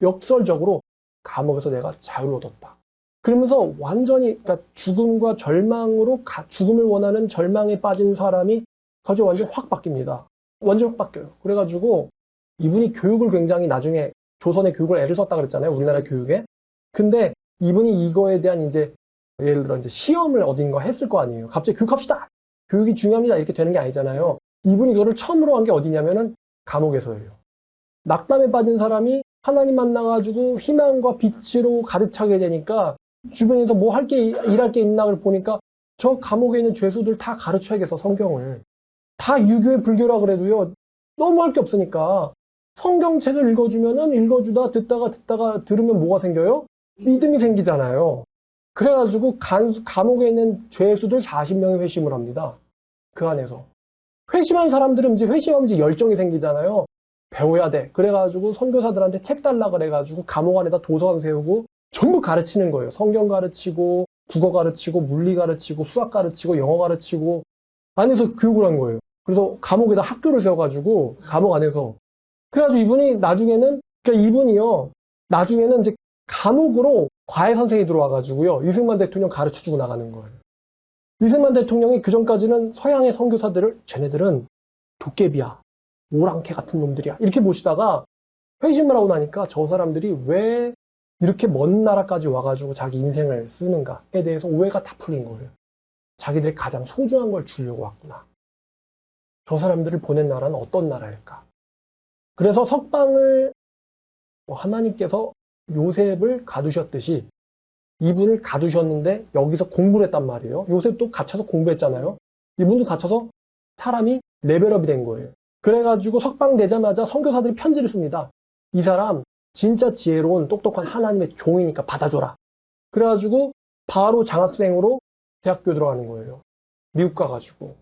역설적으로 감옥에서 내가 자유를 얻었다. 그러면서 완전히 그러니까 죽음과 절망으로 죽음을 원하는 절망에 빠진 사람이 갑자기 완전 확 바뀝니다. 완전 확 바뀌어요. 그래가지고 이분이 교육을 굉장히 나중에 조선의 교육을 애를 썼다 그랬잖아요. 우리나라 교육에. 근데 이분이 이거에 대한 이제 예를 들어 이제 시험을 어딘가 했을 거 아니에요. 갑자기 교육합시다. 교육이 중요합니다. 이렇게 되는 게 아니잖아요. 이분이 이거를 처음으로 한 게 어디냐면은 감옥에서예요. 낙담에 빠진 사람이 하나님 만나가지고 희망과 빛으로 가득 차게 되니까 주변에서 뭐 일할 게 있나 보니까 저 감옥에 있는 죄수들 다 가르쳐야겠어, 성경을. 다 유교의 불교라 그래도요, 너무 할 게 없으니까. 성경책을 읽어주면은 읽어주다 듣다가 들으면 뭐가 생겨요? 믿음이 생기잖아요. 그래가지고 감옥에 있는 죄수들 40명이 회심을 합니다. 그 안에서. 회심한 사람들은 이제 회심하면 이제 열정이 생기잖아요. 배워야 돼. 그래가지고 선교사들한테 책 달라 그래가지고 감옥 안에다 도서관 세우고 전부 가르치는 거예요. 성경 가르치고, 국어 가르치고, 물리 가르치고, 수학 가르치고, 영어 가르치고, 안에서 교육을 한 거예요. 그래서 감옥에다 학교를 세워가지고, 감옥 안에서. 그래가지고 이분이 나중에는, 그러니까 이분이요, 나중에는 이제 감옥으로 과외 선생이 들어와가지고요, 이승만 대통령 가르쳐주고 나가는 거예요. 이승만 대통령이 그전까지는 서양의 선교사들을, 쟤네들은 도깨비야, 오랑캐 같은 놈들이야, 이렇게 보시다가 회심을 하고 나니까 저 사람들이 왜 이렇게 먼 나라까지 와가지고 자기 인생을 쓰는가에 대해서 오해가 다 풀린 거예요. 자기들이 가장 소중한 걸 주려고 왔구나. 저 사람들을 보낸 나라는 어떤 나라일까? 그래서 석방을 하나님께서 요셉을 가두셨듯이 이분을 가두셨는데 여기서 공부를 했단 말이에요. 요셉도 갇혀서 공부했잖아요. 이분도 갇혀서 사람이 레벨업이 된 거예요. 그래가지고 석방되자마자 선교사들이 편지를 씁니다. 이 사람 진짜 지혜로운 똑똑한 하나님의 종이니까 받아줘라. 그래가지고 바로 장학생으로 대학교 들어가는 거예요. 미국 가가지고.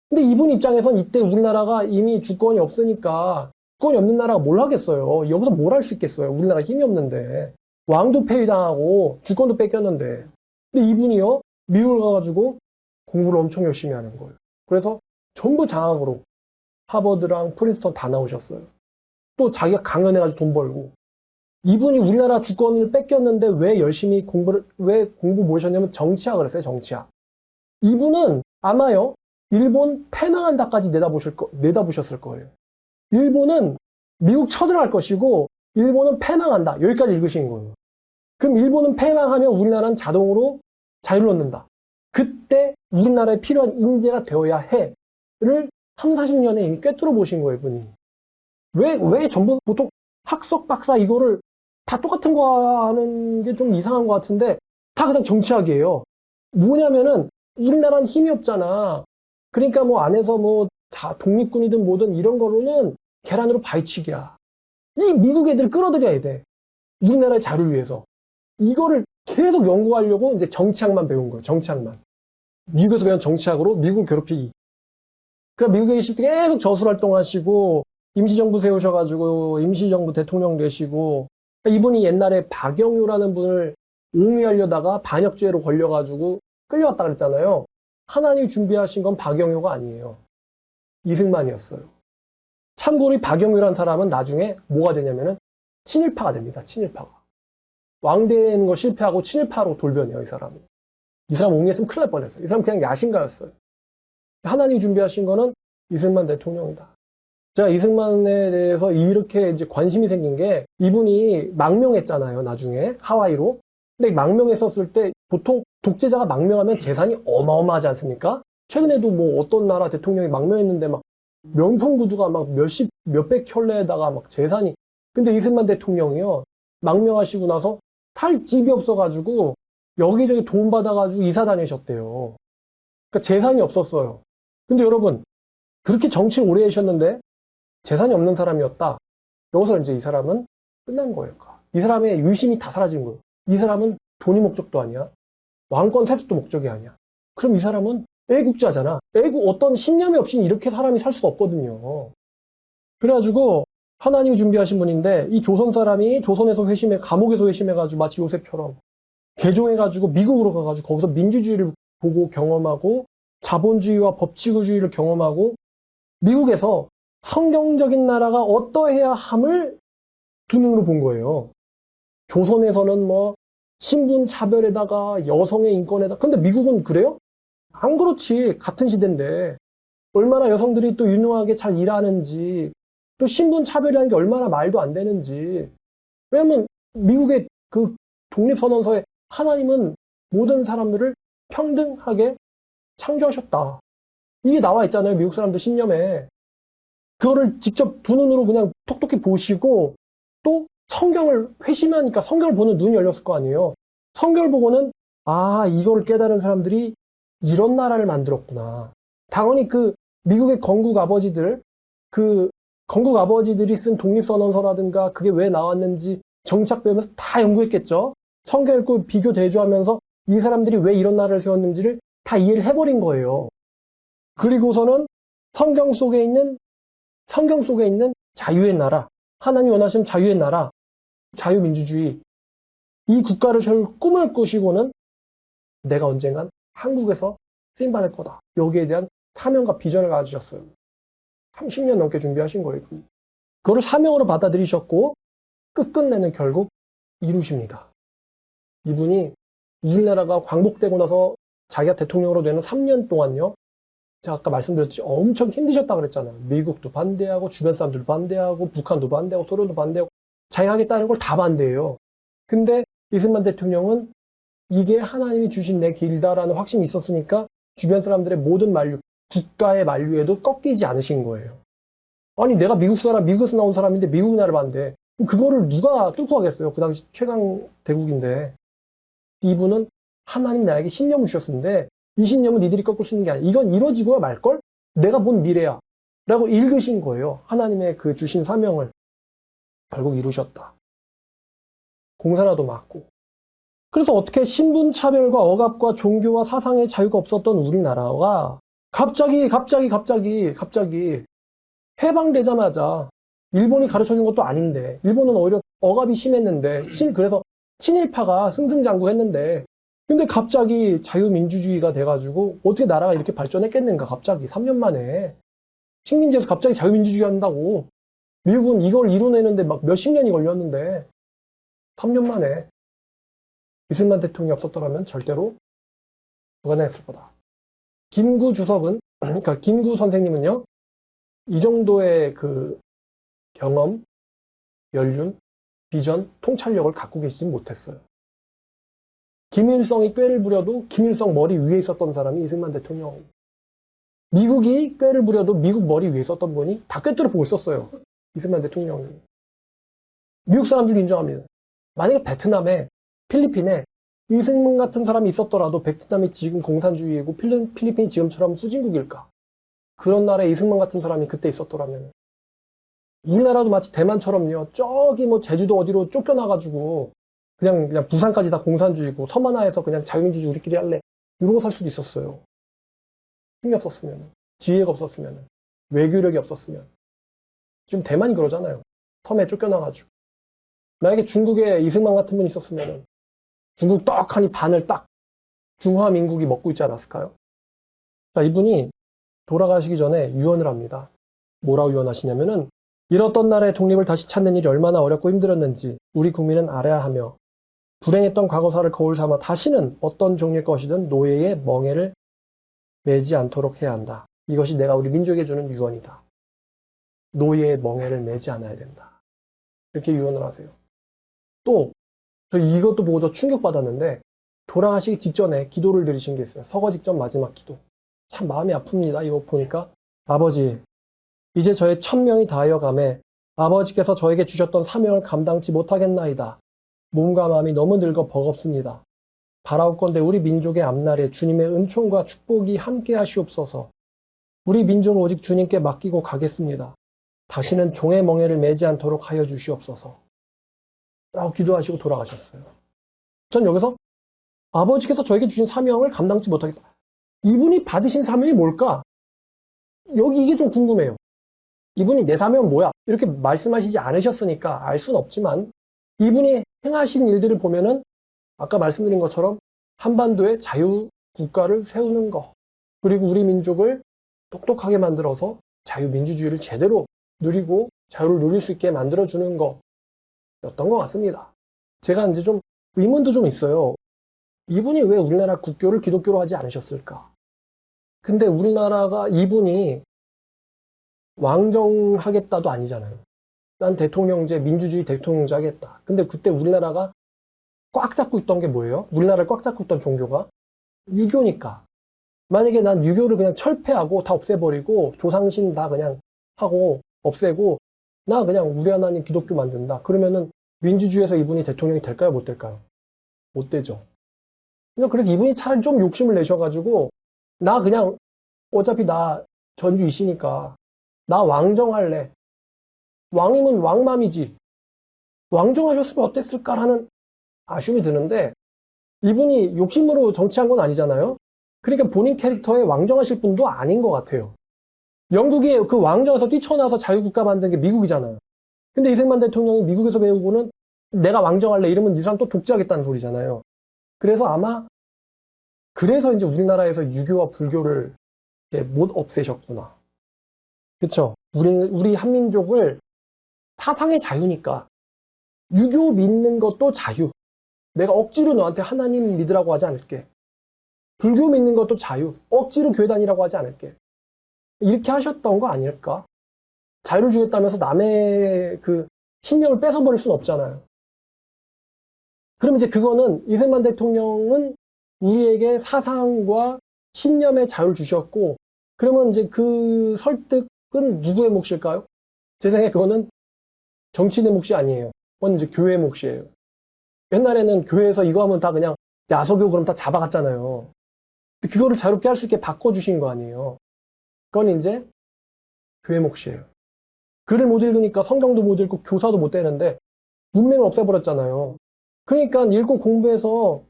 근데 이분 입장에선 이때 우리나라가 이미 주권이 없으니까 주권이 없는 나라가 뭘 하겠어요. 여기서 뭘 할 수 있겠어요. 우리나라 힘이 없는데. 왕도 폐위당하고 주권도 뺏겼는데. 근데 이분이요. 미국을 가가지고 공부를 엄청 열심히 하는 거예요. 그래서 전부 장학으로 하버드랑 프린스턴 다 나오셨어요. 또 자기가 강연해가지고 돈 벌고. 이분이 우리나라 주권을 뺏겼는데 왜 열심히 왜 공부 모셨냐면 정치학을 했어요, 정치학. 이분은 아마요, 일본 패망한다까지 내다보셨을 거예요. 일본은 미국 쳐들어갈 것이고, 일본은 패망한다. 여기까지 읽으신 거예요. 그럼 일본은 패망하면 우리나라는 자동으로 자유를 얻는다. 그때 우리나라에 필요한 인재가 되어야 해를 3, 40년에 이미 꿰뚫어 보신 거예요, 이분이. 왜 전부 보통 학석, 박사 이거를 다 똑같은 거 하는 게 좀 이상한 것 같은데 다 그냥 정치학이에요. 뭐냐면은 우리나라는 힘이 없잖아. 그러니까 뭐 안에서 뭐 독립군이든 뭐든 이런 거로는 계란으로 바위치기야. 이 미국 애들 끌어들여야 돼. 우리나라의 자유를 위해서. 이거를 계속 연구하려고 이제 정치학만 배운 거예요. 정치학만. 미국에서 배운 정치학으로 미국 괴롭히기. 그러니까 미국에 계실 때 계속 저술활동하시고 임시정부 세우셔가지고 임시정부 대통령 되시고 이분이 옛날에 박영유라는 분을 옹위하려다가 반역죄로 걸려가지고 끌려왔다 그랬잖아요. 하나님이 준비하신 건 박영유가 아니에요. 이승만이었어요. 참고로 이 박영유라는 사람은 나중에 뭐가 되냐면은 친일파가 됩니다. 친일파가. 왕되는 거 실패하고 친일파로 돌변해요. 이 사람은. 이 사람 옹위했으면 큰일 날 뻔했어요. 이 사람 그냥 야심가였어요. 하나님이 준비하신 거는 이승만 대통령이다. 제가 이승만에 대해서 이렇게 이제 관심이 생긴 게 이분이 망명했잖아요. 나중에 하와이로. 근데 망명했었을 때 보통 독재자가 망명하면 재산이 어마어마하지 않습니까? 최근에도 뭐 어떤 나라 대통령이 망명했는데 막 명품 구두가 막 몇백 켤레에다가 막 재산이. 근데 이승만 대통령이요. 망명하시고 나서 살 집이 없어가지고 여기저기 돈 받아가지고 이사 다니셨대요. 그러니까 재산이 없었어요. 근데 여러분 그렇게 정치를 오래 하셨는데 재산이 없는 사람이었다. 여기서 이제 이 사람은 끝난 거예요. 이 사람의 유심이 다 사라진 거예요. 이 사람은 돈이 목적도 아니야. 왕권 세습도 목적이 아니야. 그럼 이 사람은 애국자잖아. 어떤 신념이 없이 이렇게 사람이 살 수가 없거든요. 그래가지고 하나님이 준비하신 분인데 이 조선 사람이 조선에서 감옥에서 회심해가지고 마치 요셉처럼 개종해가지고 미국으로 가가지고 거기서 민주주의를 보고 경험하고 자본주의와 법치주의를 경험하고 미국에서 성경적인 나라가 어떠해야 함을 두 눈으로 본 거예요. 조선에서는 뭐 신분 차별에다가 여성의 인권에다가 근데 미국은 그래요? 안 그렇지. 같은 시대인데 얼마나 여성들이 또 유능하게 잘 일하는지 또 신분 차별이라는 게 얼마나 말도 안 되는지. 왜냐면 미국의 그 독립선언서에 하나님은 모든 사람들을 평등하게 창조하셨다. 이게 나와 있잖아요. 미국 사람들 신념에. 그거를 직접 두 눈으로 그냥 톡톡히 보시고 또 성경을 회심하니까 성경을 보는 눈이 열렸을 거 아니에요. 성경을 보고는 이걸 깨달은 사람들이 이런 나라를 만들었구나. 당연히 그 미국의 건국 아버지들이 쓴 독립선언서라든가 그게 왜 나왔는지 정착 배우면서 다 연구했겠죠. 성경 읽고 비교 대조하면서 이 사람들이 왜 이런 나라를 세웠는지를 다 이해를 해버린 거예요. 그리고서는 성경 속에 있는 자유의 나라, 하나님 원하시는 자유의 나라, 자유민주주의, 이 국가를 세울 꿈을 꾸시고는 내가 언젠간 한국에서 쓰임받을 거다. 여기에 대한 사명과 비전을 가지셨어요. 30년 넘게 준비하신 거예요. 그거를 사명으로 받아들이셨고 끝끝내는 결국 이루십니다. 이분이 우리나라가 광복되고 나서 자기가 대통령으로 되는 3년 동안요. 제가 아까 말씀드렸듯이 엄청 힘드셨다 그랬잖아요. 미국도 반대하고 주변 사람들도 반대하고 북한도 반대하고 소련도 반대하고 자기가 하겠다는 걸 다 반대해요. 근데 이승만 대통령은 이게 하나님이 주신 내 길다라는 확신이 있었으니까 주변 사람들의 모든 만류, 국가의 만류에도 꺾이지 않으신 거예요. 아니 내가 미국에서 나온 사람인데 미국 나라를 반대해. 그거를 누가 뚫고 가겠어요. 그 당시 최강 대국인데. 이분은 하나님 나에게 신념을 주셨는데 이 신념은 니들이 꺾을 수 있는 게 아니야. 이건 이루어지고야 말걸? 내가 본 미래야. 라고 읽으신 거예요. 하나님의 그 주신 사명을. 결국 이루셨다. 공산화도 막고. 그래서 어떻게 신분차별과 억압과 종교와 사상의 자유가 없었던 우리나라가 갑자기 해방되자마자 일본이 가르쳐준 것도 아닌데 일본은 오히려 억압이 심했는데 그래서 친일파가 승승장구했는데 근데 갑자기 자유민주주의가 돼가지고 어떻게 나라가 이렇게 발전했겠는가 갑자기 3년 만에 식민지에서 갑자기 자유민주주의 한다고 미국은 이걸 이뤄내는데 막 몇십 년이 걸렸는데 3년 만에 이승만 대통령이 없었더라면 절대로 불가능했을 거다. 김구 주석은 그러니까 김구 선생님은요 이 정도의 그 경험, 연륜, 비전, 통찰력을 갖고 계시지 못했어요. 김일성이 꾀를 부려도 김일성 머리 위에 있었던 사람이 이승만 대통령. 미국이 꾀를 부려도 미국 머리 위에 있었던 분이 다 꿰뚫어 보고 있었어요. 이승만 대통령이. 미국 사람들도 인정합니다. 만약에 베트남에, 필리핀에 이승만 같은 사람이 있었더라도 베트남이 지금 공산주의이고 필리핀이 지금처럼 후진국일까? 그런 나라에 이승만 같은 사람이 그때 있었더라면 우리나라도 마치 대만처럼요. 저기 뭐 제주도 어디로 쫓겨나가지고 그냥 부산까지 다 공산주의고 섬 하나에서 그냥 자유민주주의 우리끼리 할래. 이러고 살 수도 있었어요. 힘이 없었으면, 지혜가 없었으면, 외교력이 없었으면. 지금 대만이 그러잖아요. 섬에 쫓겨나가지고. 만약에 중국에 이승만 같은 분이 있었으면 중국 떡하니 반을 딱 중화민국이 먹고 있지 않았을까요? 자, 이분이 돌아가시기 전에 유언을 합니다. 뭐라고 유언하시냐면은 잃었던 나라의 독립을 다시 찾는 일이 얼마나 어렵고 힘들었는지 우리 국민은 알아야 하며 불행했던 과거사를 거울 삼아 다시는 어떤 종류의 것이든 노예의 멍에를 매지 않도록 해야 한다. 이것이 내가 우리 민족에게 주는 유언이다. 노예의 멍에를 매지 않아야 된다. 이렇게 유언을 하세요. 또 저 이것도 보고 저 충격받았는데 돌아가시기 직전에 기도를 드리신 게 있어요. 서거 직전 마지막 기도. 참 마음이 아픕니다. 이거 보니까 아버지 이제 저의 1000명이 다하여 가매 아버지께서 저에게 주셨던 사명을 감당치 못하겠나이다. 몸과 마음이 너무 늙어 버겁습니다. 바라옵건대 우리 민족의 앞날에 주님의 은총과 축복이 함께 하시옵소서. 우리 민족을 오직 주님께 맡기고 가겠습니다. 다시는 종의 멍에를 매지 않도록 하여 주시옵소서. 라고 기도하시고 돌아가셨어요. 전 여기서 아버지께서 저에게 주신 사명을 감당치 못하겠다. 이분이 받으신 사명이 뭘까? 여기 이게 좀 궁금해요. 이분이 내 사명은 뭐야? 이렇게 말씀하시지 않으셨으니까 알 수는 없지만 이분이 행하신 일들을 보면은 아까 말씀드린 것처럼 한반도의 자유국가를 세우는 것 그리고 우리 민족을 똑똑하게 만들어서 자유민주주의를 제대로 누리고 자유를 누릴 수 있게 만들어주는 거였던 것 같습니다. 제가 이제 좀 의문도 좀 있어요. 이분이 왜 우리나라 국교를 기독교로 하지 않으셨을까? 근데 우리나라가 이분이 왕정하겠다도 아니잖아요. 난 대통령제, 민주주의 대통령제 하겠다. 근데 그때 우리나라가 꽉 잡고 있던 게 뭐예요? 우리나라를 꽉 잡고 있던 종교가 유교니까. 만약에 난 유교를 그냥 철폐하고 다 없애버리고 조상신 다 그냥 하고 없애고 나 그냥 우리 하나님 기독교 만든다. 그러면은 민주주의에서 이분이 대통령이 될까요? 못 될까요? 못 되죠. 그래서 이분이 차라리 좀 욕심을 내셔가지고 나 그냥 어차피 나 전주 이시니까 나 왕정할래. 왕이면 왕맘이지. 왕정하셨으면 어땠을까라는 아쉬움이 드는데 이분이 욕심으로 정치한 건 아니잖아요. 그러니까 본인 캐릭터에 왕정하실 분도 아닌 것 같아요. 영국이 그 왕정에서 뛰쳐나와서 자유국가 만든 게 미국이잖아요. 근데 이승만 대통령이 미국에서 배우고는 내가 왕정할래 이러면 이 사람 또 독재하겠다는 소리잖아요. 그래서 아마 그래서 이제 우리나라에서 유교와 불교를 못 없애셨구나. 그쵸? 우리 한민족을 사상의 자유니까 유교 믿는 것도 자유. 내가 억지로 너한테 하나님 믿으라고 하지 않을게. 불교 믿는 것도 자유. 억지로 교회 다니라고 하지 않을게. 이렇게 하셨던 거 아닐까? 자유를 주겠다면서 남의 그 신념을 뺏어버릴 수는 없잖아요. 그럼 이제 그거는 이승만 대통령은 우리에게 사상과 신념의 자유를 주셨고, 그러면 이제 그 설득은 누구의 몫일까요? 제 생각에 그거는 정치인의 몫이 아니에요. 그건 이제 교회의 몫이에요. 옛날에는 교회에서 이거 하면 다 그냥 야소교 그럼 다 잡아갔잖아요. 그거를 자유롭게 할 수 있게 바꿔주신 거 아니에요. 그건 이제 교회 몫이에요. 글을 못 읽으니까 성경도 못 읽고 교사도 못 되는데 문맹을 없애버렸잖아요. 그러니까 읽고 공부해서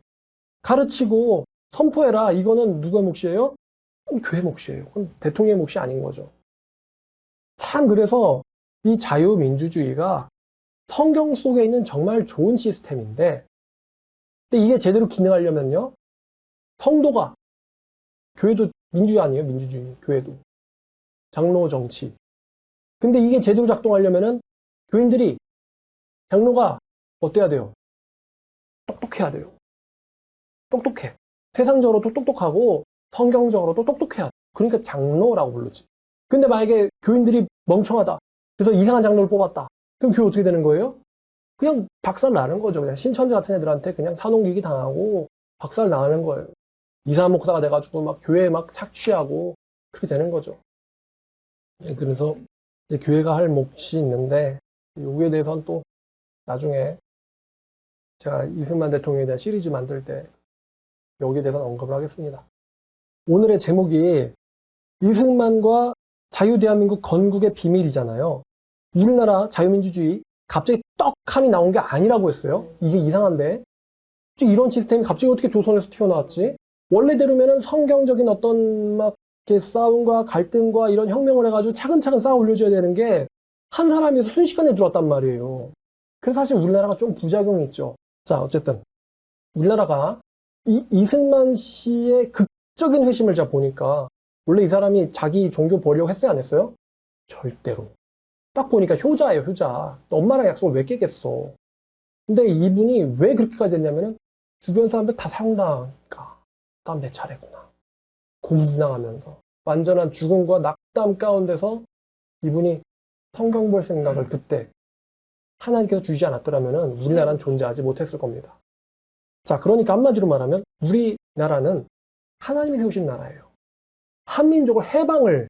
가르치고 선포해라. 이거는 누구의 몫이에요? 그건 교회 몫이에요. 그건 대통령의 몫이 아닌 거죠. 참 그래서 이 자유민주주의가 성경 속에 있는 정말 좋은 시스템인데 근데 이게 제대로 기능하려면요. 성도가 교회도 민주주의 아니에요? 민주주의. 교회도. 장로 정치. 근데 이게 제대로 작동하려면은 교인들이 장로가 어때야 돼요? 똑똑해야 돼요. 똑똑해. 세상적으로도 똑똑하고 성경적으로도 똑똑해야 돼. 그러니까 장로라고 부르지. 근데 만약에 교인들이 멍청하다. 그래서 이상한 장로를 뽑았다. 그럼 교회 어떻게 되는 거예요? 그냥 박살 나는 거죠. 그냥 신천지 같은 애들한테 그냥 사농기기 당하고 박살 나는 거예요. 이사 목사가 돼가지고 막 교회에 막 착취하고 그렇게 되는 거죠. 그래서 교회가 할 몫이 있는데 여기에 대해서는 또 나중에 제가 이승만 대통령에 대한 시리즈 만들 때 여기에 대해서는 언급을 하겠습니다. 오늘의 제목이 이승만과 자유대한민국 건국의 비밀이잖아요. 우리나라 자유민주주의 갑자기 떡하니 나온 게 아니라고 했어요. 이게 이상한데 이런 시스템이 갑자기 어떻게 조선에서 튀어나왔지? 원래대로면은 성경적인 어떤 막 이렇게 싸움과 갈등과 이런 혁명을 해가지고 차근차근 쌓아 올려줘야 되는 게 한 사람에서 순식간에 들어왔단 말이에요. 그래서 사실 우리나라가 좀 부작용이 있죠. 자, 어쨌든 우리나라가 이승만 씨의 극적인 회심을 제가 보니까 원래 이 사람이 자기 종교 버리려고 했어요, 안 했어요? 절대로. 딱 보니까 효자예요, 효자. 엄마랑 약속을 왜 깨겠어. 근데 이분이 왜 그렇게까지 됐냐면은 주변 사람들 다 사용당하니까 다음 내 차례구나. 고문당하면서 완전한 죽음과 낙담 가운데서 이분이 성경 볼 생각을 그때 하나님께서 주시지 않았더라면 우리나라는 존재하지 못했을 겁니다. 자, 그러니까 한마디로 말하면 우리나라는 하나님이 세우신 나라예요. 한민족을 해방을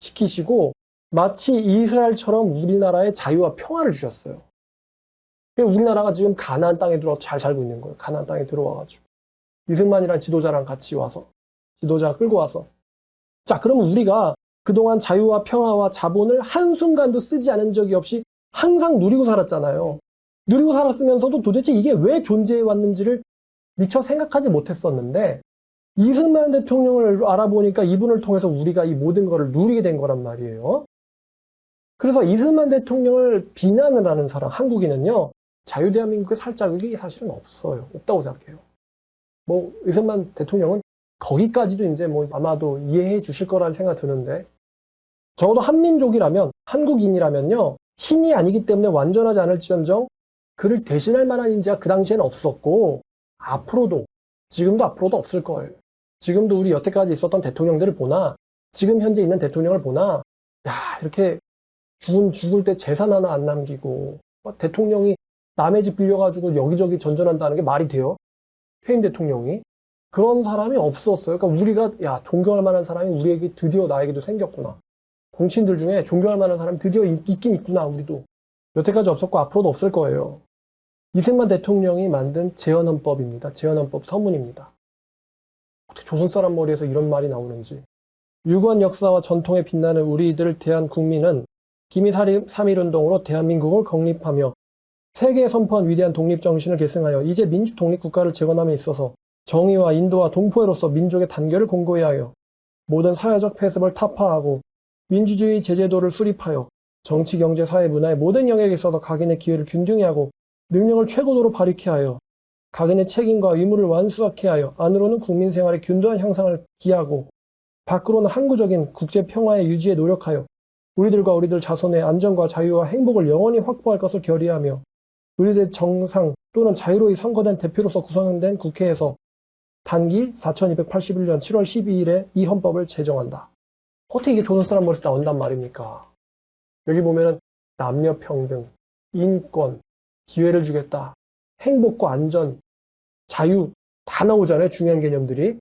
시키시고 마치 이스라엘처럼 우리나라에 자유와 평화를 주셨어요. 우리나라가 지금 가나안 땅에 들어와서 잘 살고 있는 거예요. 가나안 땅에 들어와가지고. 이승만이란 지도자랑 같이 와서 지도자 끌고 와서 자, 그러면 우리가 그동안 자유와 평화와 자본을 한순간도 쓰지 않은 적이 없이 항상 누리고 살았잖아요. 누리고 살았으면서도 도대체 이게 왜 존재해 왔는지를 미처 생각하지 못했었는데 이승만 대통령을 알아보니까 이분을 통해서 우리가 이 모든 것을 누리게 된 거란 말이에요. 그래서 이승만 대통령을 비난을 하는 사람, 한국인은요, 자유대한민국에 살 자격이 사실은 없어요. 없다고 생각해요. 뭐, 이승만 대통령은 거기까지도 이제 뭐 아마도 이해해 주실 거라는 생각 드는데, 적어도 한민족이라면, 한국인이라면요, 신이 아니기 때문에 완전하지 않을지언정 그를 대신할 만한 인재가 그 당시에는 없었고, 앞으로도, 지금도 앞으로도 없을 거예요. 지금도 우리 여태까지 있었던 대통령들을 보나, 지금 현재 있는 대통령을 보나, 야, 이렇게 죽을 때 재산 하나 안 남기고, 대통령이 남의 집 빌려가지고 여기저기 전전한다는 게 말이 돼요? 퇴임 대통령이? 그런 사람이 없었어요. 그러니까 우리가, 야, 존경할 만한 사람이 우리에게 드디어 나에게도 생겼구나. 정치인들 중에 존경할 만한 사람이 드디어 있긴 있구나, 우리도. 여태까지 없었고 앞으로도 없을 거예요. 이승만 대통령이 만든 재헌헌법입니다. 재헌헌법 서문입니다. 어떻게 조선 사람 머리에서 이런 말이 나오는지. 유구한 역사와 전통에 빛나는 우리들 대한국민은 기미 3.1운동으로 대한민국을 건립하며 세계에 선포한 위대한 독립정신을 계승하여 이제 민주 독립국가를 재건함에 있어서 정의와 인도와 동포애로서 민족의 단결을 공고히 하여 모든 사회적 폐습을 타파하고 민주주의 제재도를 수립하여 정치, 경제, 사회, 문화의 모든 영역에 있어서 각인의 기회를 균등히 하고 능력을 최고도로 발휘케 하여 각인의 책임과 의무를 완수하게 하여 안으로는 국민 생활의 균등한 향상을 기하고 밖으로는 항구적인 국제 평화의 유지에 노력하여 우리들과 우리들 자손의 안전과 자유와 행복을 영원히 확보할 것을 결의하며 우리들 정상 또는 자유로이 선거된 대표로서 구성된 국회에서 단기 4281년 7월 12일에 이 헌법을 제정한다. 어떻게 이게 조선 사람 머리에서 나온단 말입니까? 여기 보면은 남녀 평등, 인권, 기회를 주겠다, 행복과 안전, 자유 다 나오잖아요. 중요한 개념들이.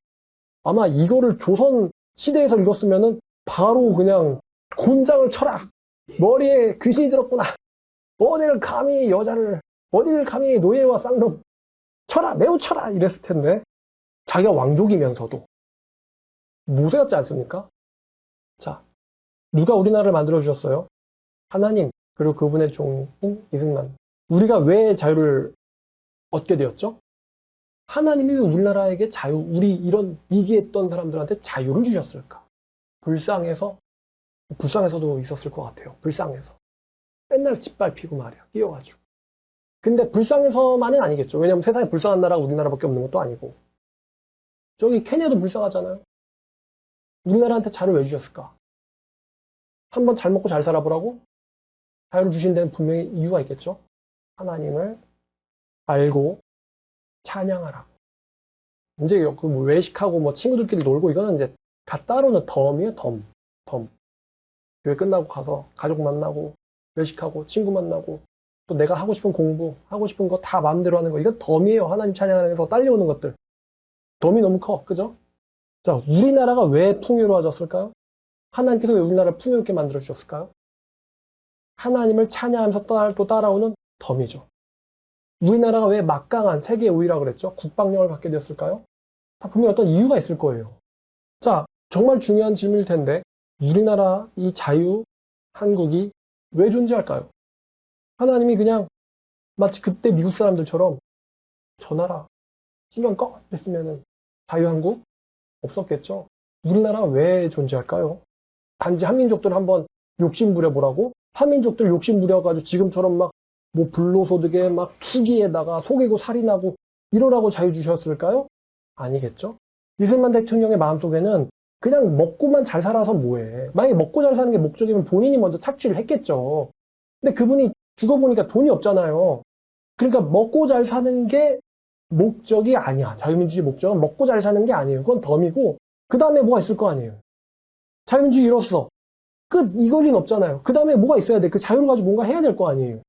아마 이거를 조선 시대에서 읽었으면은 바로 그냥 곤장을 쳐라. 머리에 귀신이 들었구나. 어딜 감히 여자를, 어딜 감히 노예와 쌍놈 쳐라, 매우 쳐라 이랬을 텐데 자기가 왕족이면서도 모세 같지 않습니까? 자, 누가 우리나라를 만들어주셨어요? 하나님, 그리고 그분의 종인 이승만. 우리가 왜 자유를 얻게 되었죠? 하나님이 왜 우리나라에게 자유, 우리 이런 미개했던 사람들한테 자유를 주셨을까? 불쌍해서도 있었을 것 같아요. 불쌍해서. 맨날 짓밟히고 말이야. 끼어가지고. 근데 불쌍해서만은 아니겠죠. 왜냐면 세상에 불쌍한 나라가 우리나라밖에 없는 것도 아니고. 저기 케냐도 불쌍하잖아요. 우리나라한테 자유를 왜 주셨을까? 한번 잘 먹고 잘 살아보라고? 자유를 주신 데는 분명히 이유가 있겠죠. 하나님을 알고 찬양하라고. 이제 뭐 외식하고 뭐 친구들끼리 놀고 이거는 이제 같이 따로는 덤이에요. 덤. 교회 끝나고 가서 가족 만나고 외식하고 친구 만나고 또 내가 하고 싶은 공부 하고 싶은 거 다 마음대로 하는 거 이건 덤이에요. 하나님 찬양하면서 딸려오는 것들. 덤이 너무 커. 그죠? 자, 우리나라가 왜 풍요로워졌을까요? 하나님께서 왜 우리나라를 풍요롭게 만들어 주셨을까요? 하나님을 찬양하면서 또 따라오는 덤이죠. 우리나라가 왜 막강한 세계 5위라고 그랬죠? 국방력을 갖게 됐을까요? 다 분명히 어떤 이유가 있을 거예요. 자, 정말 중요한 질문일 텐데 우리나라 이 자유 한국이 왜 존재할까요? 하나님이 그냥 마치 그때 미국 사람들처럼 저 나라 신경 꺼 했으면은 자유 한국 없었겠죠. 우리나라 왜 존재할까요? 단지 한민족들 한번 욕심 부려보라고? 한민족들 욕심 부려가지고 지금처럼 막 뭐 불로소득에 막 투기에다가 속이고 살인하고 이러라고 자유 주셨을까요? 아니겠죠. 이승만 대통령의 마음속에는 그냥 먹고만 잘 살아서 뭐해. 만약에 먹고 잘 사는 게 목적이면 본인이 먼저 착취를 했겠죠. 근데 그분이 죽어보니까 돈이 없잖아요. 그러니까 먹고 잘 사는 게 목적이 아니야. 자유민주주의 목적은 먹고 잘 사는 게 아니에요. 그건 덤이고 그 다음에 뭐가 있을 거 아니에요. 자유민주주의 이뤘어. 끝. 이걸 리는 없잖아요. 그 다음에 뭐가 있어야 돼. 그 자유를 가지고 뭔가 해야 될 거 아니에요.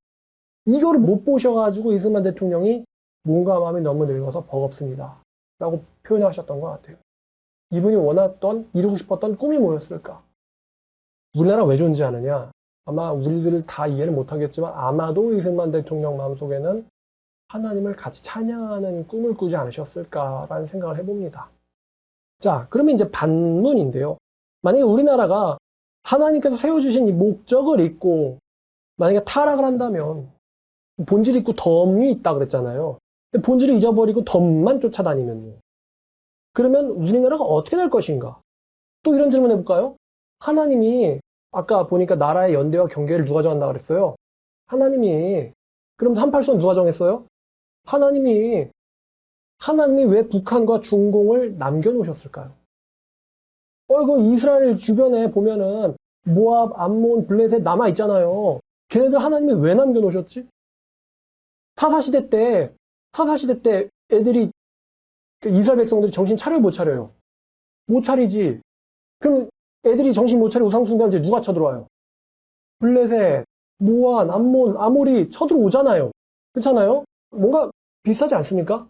이거를 못 보셔가지고 이승만 대통령이 몸과 마음이 너무 늙어서 버겁습니다. 라고 표현하셨던 것 같아요. 이분이 원했던, 이루고 싶었던 꿈이 뭐였을까? 우리나라 왜 존재하느냐? 아마 우리들 다 이해를 못하겠지만 아마도 이승만 대통령 마음속에는 하나님을 같이 찬양하는 꿈을 꾸지 않으셨을까라는 생각을 해봅니다. 자, 그러면 이제 반문인데요. 만약에 우리나라가 하나님께서 세워주신 이 목적을 잊고 만약에 타락을 한다면 본질 있고 덤이 있다 그랬잖아요. 근데 본질을 잊어버리고 덤만 쫓아다니면요. 그러면 우리나라가 어떻게 될 것인가? 또 이런 질문 해볼까요? 하나님이 아까 보니까 나라의 연대와 경계를 누가 정한다 그랬어요? 하나님이. 그럼 38선 누가 정했어요? 하나님이 왜 북한과 중공을 남겨놓으셨을까요? 그 이스라엘 주변에 보면은 모압, 암몬, 블레셋 남아있잖아요. 걔네들 하나님이 왜 남겨놓으셨지? 사사시대 때 애들이, 이스라엘 백성들이 정신 차려요, 못 차려요? 못 차리지. 그럼 애들이 정신 못 차리고 우상숭배하는지 누가 쳐들어와요? 블레셋, 모압, 암몬, 아모리 쳐들어오잖아요. 그렇잖아요? 뭔가 비슷하지 않습니까?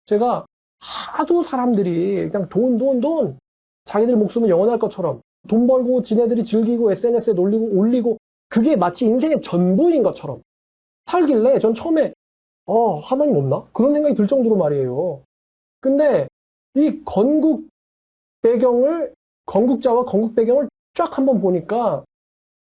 제가 하도 사람들이 그냥 돈, 자기들 목숨은 영원할 것처럼 돈 벌고 지네들이 즐기고 SNS에 올리고 그게 마치 인생의 전부인 것처럼 살길래 전 처음에 하나님 없나? 그런 생각이 들 정도로 말이에요. 근데 이 건국자와 건국 배경을 쫙 한번 보니까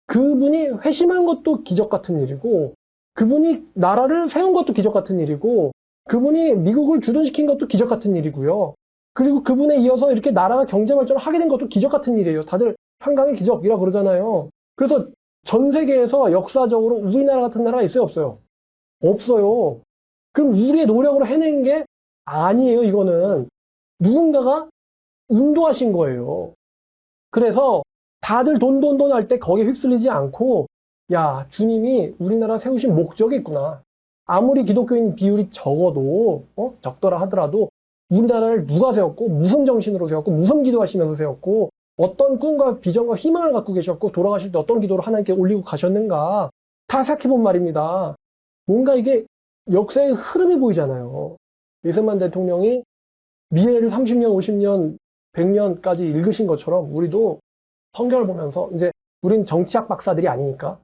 그분이 회심한 것도 기적 같은 일이고, 그분이 나라를 세운 것도 기적 같은 일이고, 그분이 미국을 주둔시킨 것도 기적 같은 일이고요. 그리고 그분에 이어서 이렇게 나라가 경제 발전을 하게 된 것도 기적 같은 일이에요. 다들 한강의 기적이라 그러잖아요. 그래서 전 세계에서 역사적으로 우리나라 같은 나라가 있어요, 없어요? 없어요. 그럼 우리의 노력으로 해낸 게 아니에요, 이거는. 누군가가 인도하신 거예요. 그래서 다들 돈 할 때 거기에 휩쓸리지 않고, 야, 주님이 우리나라 세우신 목적이 있구나. 아무리 기독교인 비율이 적더라 하더라도 우리나라를 누가 세웠고, 무슨 정신으로 세웠고, 무슨 기도하시면서 세웠고, 어떤 꿈과 비전과 희망을 갖고 계셨고, 돌아가실 때 어떤 기도를 하나님께 올리고 가셨는가. 다 생각해본 말입니다. 뭔가 이게 역사의 흐름이 보이잖아요. 이승만 대통령이 미래를 30년, 50년, 100년까지 읽으신 것처럼 우리도 성경을 보면서, 이제 우린 정치학 박사들이 아니니까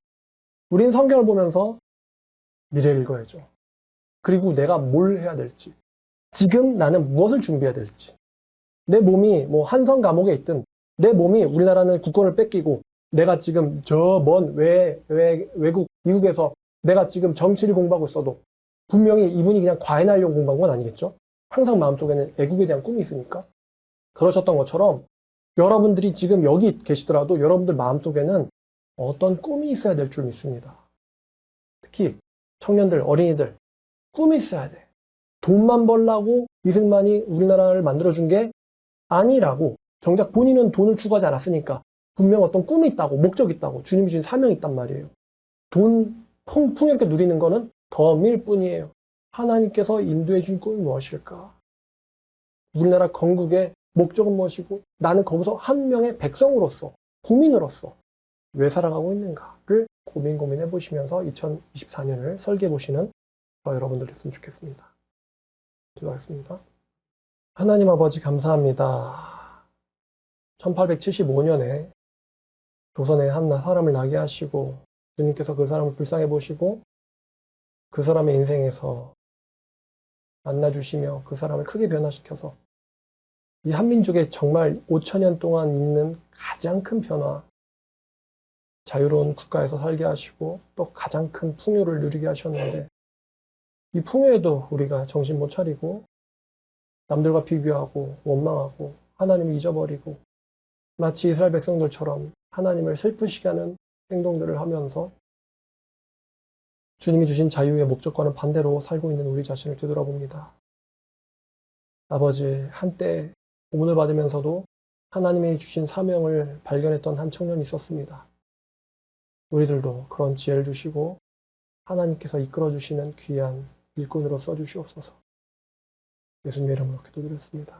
우린 성경을 보면서 미래를 읽어야죠. 그리고 내가 뭘 해야 될지, 지금 나는 무엇을 준비해야 될지, 내 몸이 뭐 한성 감옥에 있든, 내 몸이 우리나라는 국권을 뺏기고 내가 지금 저 먼 외국 미국에서 내가 지금 정치를 공부하고 있어도 분명히 이분이 그냥 과외하려고 공부한 건 아니겠죠? 항상 마음속에는 애국에 대한 꿈이 있으니까. 그러셨던 것처럼 여러분들이 지금 여기 계시더라도 여러분들 마음속에는 어떤 꿈이 있어야 될 줄 믿습니다. 특히 청년들, 어린이들, 꿈이 있어야 돼. 돈만 벌라고 이승만이 우리나라를 만들어준 게 아니라고. 정작 본인은 돈을 추구하지 않았으니까 분명 어떤 꿈이 있다고, 목적이 있다고, 주님이 주신 사명이 있단 말이에요. 돈 풍요롭게 누리는 거는 덤일 뿐이에요. 하나님께서 인도해 준 꿈이 무엇일까? 우리나라 건국의 목적은 무엇이고, 나는 거기서 한 명의 백성으로서, 국민으로서 왜 살아가고 있는가를 고민해 보시면서 2024년을 설계해 보시는 여러분들 됐으면 좋겠습니다. 기도하겠습니다. 하나님 아버지 감사합니다. 1875년에 조선에 한 사람을 나게 하시고, 주님께서 그 사람을 불쌍해 보시고 그 사람의 인생에서 만나주시며 그 사람을 크게 변화시켜서 이 한민족에 정말 5천년 동안 있는 가장 큰 변화, 자유로운 국가에서 살게 하시고 또 가장 큰 풍요를 누리게 하셨는데, 이 풍요에도 우리가 정신 못 차리고 남들과 비교하고 원망하고 하나님을 잊어버리고 마치 이스라엘 백성들처럼 하나님을 슬프시게 하는 행동들을 하면서 주님이 주신 자유의 목적과는 반대로 살고 있는 우리 자신을 되돌아봅니다. 아버지, 한때 오문을 받으면서도 하나님이 주신 사명을 발견했던 한 청년이 있었습니다. 우리들도 그런 지혜를 주시고 하나님께서 이끌어 주시는 귀한 일꾼으로 써주시옵소서. 예수님의 이름으로 기도드렸습니다.